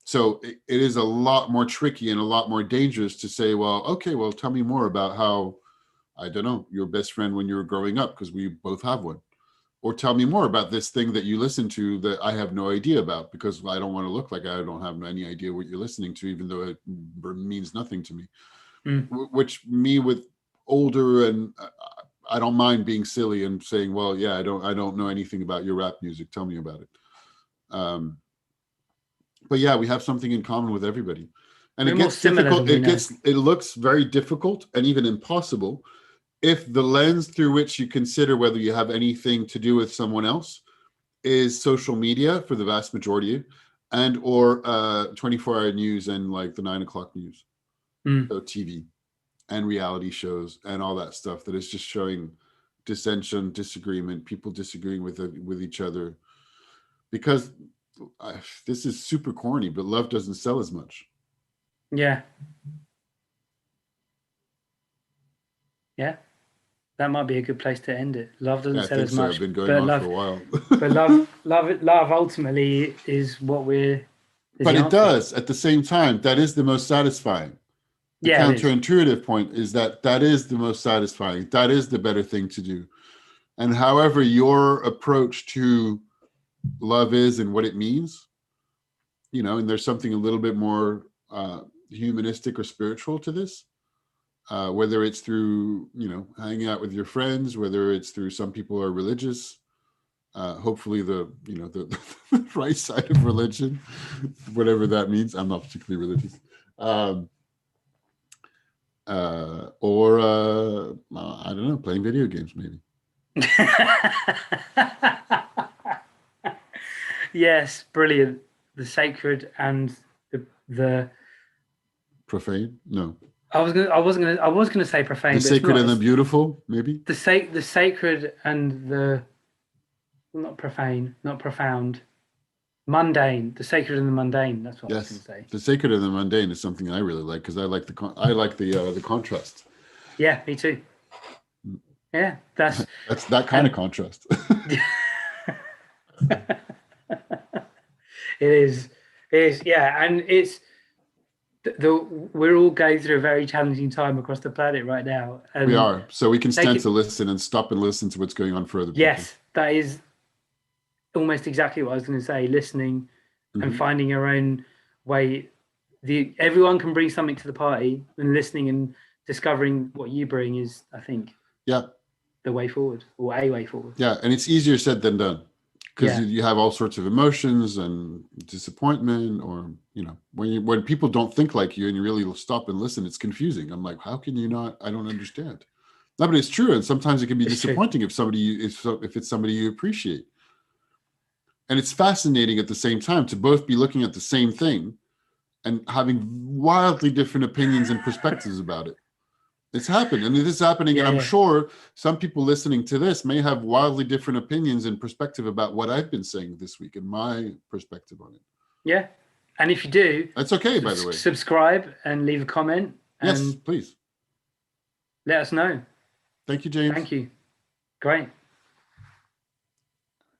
So it is a lot more tricky and a lot more dangerous to say, well, okay, well, tell me more about how, I don't know, your best friend when you were growing up, because we both have one. Or tell me more about this thing that you listen to that I have no idea about, because I don't want to look like I don't have any idea what you're listening to, even though it means nothing to me. Which me, with older, and I don't mind being silly and saying, well, yeah, I don't know anything about your rap music. Tell me about it. But yeah, we have something in common with everybody, and it gets difficult. It looks very difficult and even impossible if the lens through which you consider whether you have anything to do with someone else is social media, for the vast majority, and or 24-hour news, and like the 9 o'clock news, so TV and reality shows and all that stuff that is just showing dissension, disagreement, people disagreeing with each other. Because this is super corny, but love doesn't sell as much. Yeah, that might be a good place to end it. Love doesn't sell as much. I've been going on for a while. But love ultimately is what we're. But it does at the same time. That is the most satisfying. The counterintuitive point is that is the most satisfying. That is the better thing to do. And however your approach to love is and what it means, you know, and there's something a little bit more humanistic or spiritual to this, whether it's through, you know, hanging out with your friends, whether it's through, some people are religious, hopefully the, you know, the right side of religion, whatever that means. I'm not particularly religious. Or I don't know, playing video games maybe. Yes, brilliant. The sacred and the Profane? No. I was gonna say profane. The but sacred it's and not. the beautiful, maybe. The sacred and the, not profane, not profound, mundane. The sacred and the mundane. That's what I was Yes, gonna say. the sacred and the mundane is something I really like, because I like the contrast. Yeah, me too. Yeah, that's that kind of contrast. It is, yeah, and it's we're all going through a very challenging time across the planet right now. And we are, so we can stand to listen and stop and listen to what's going on for other people. Yes, that is almost exactly what I was going to say. Listening and finding your own way. Everyone can bring something to the party, and listening and discovering what you bring is, I think, the way forward, or a way forward. Yeah, and it's easier said than done, because you have all sorts of emotions and disappointment, or, you know, when people don't think like you and you really stop and listen, it's confusing. I'm like, how can you not? I don't understand. No, but it's true, and sometimes it can be disappointing if it's somebody you appreciate. And it's fascinating at the same time to both be looking at the same thing and having wildly different opinions and perspectives about it. It's happened, and it is happening, and I'm sure some people listening to this may have wildly different opinions and perspective about what I've been saying this week and my perspective on it. Yeah, and if you do, that's okay, by the way. Subscribe and leave a comment. Yes, please. Let us know. Thank you, James. Thank you. Great.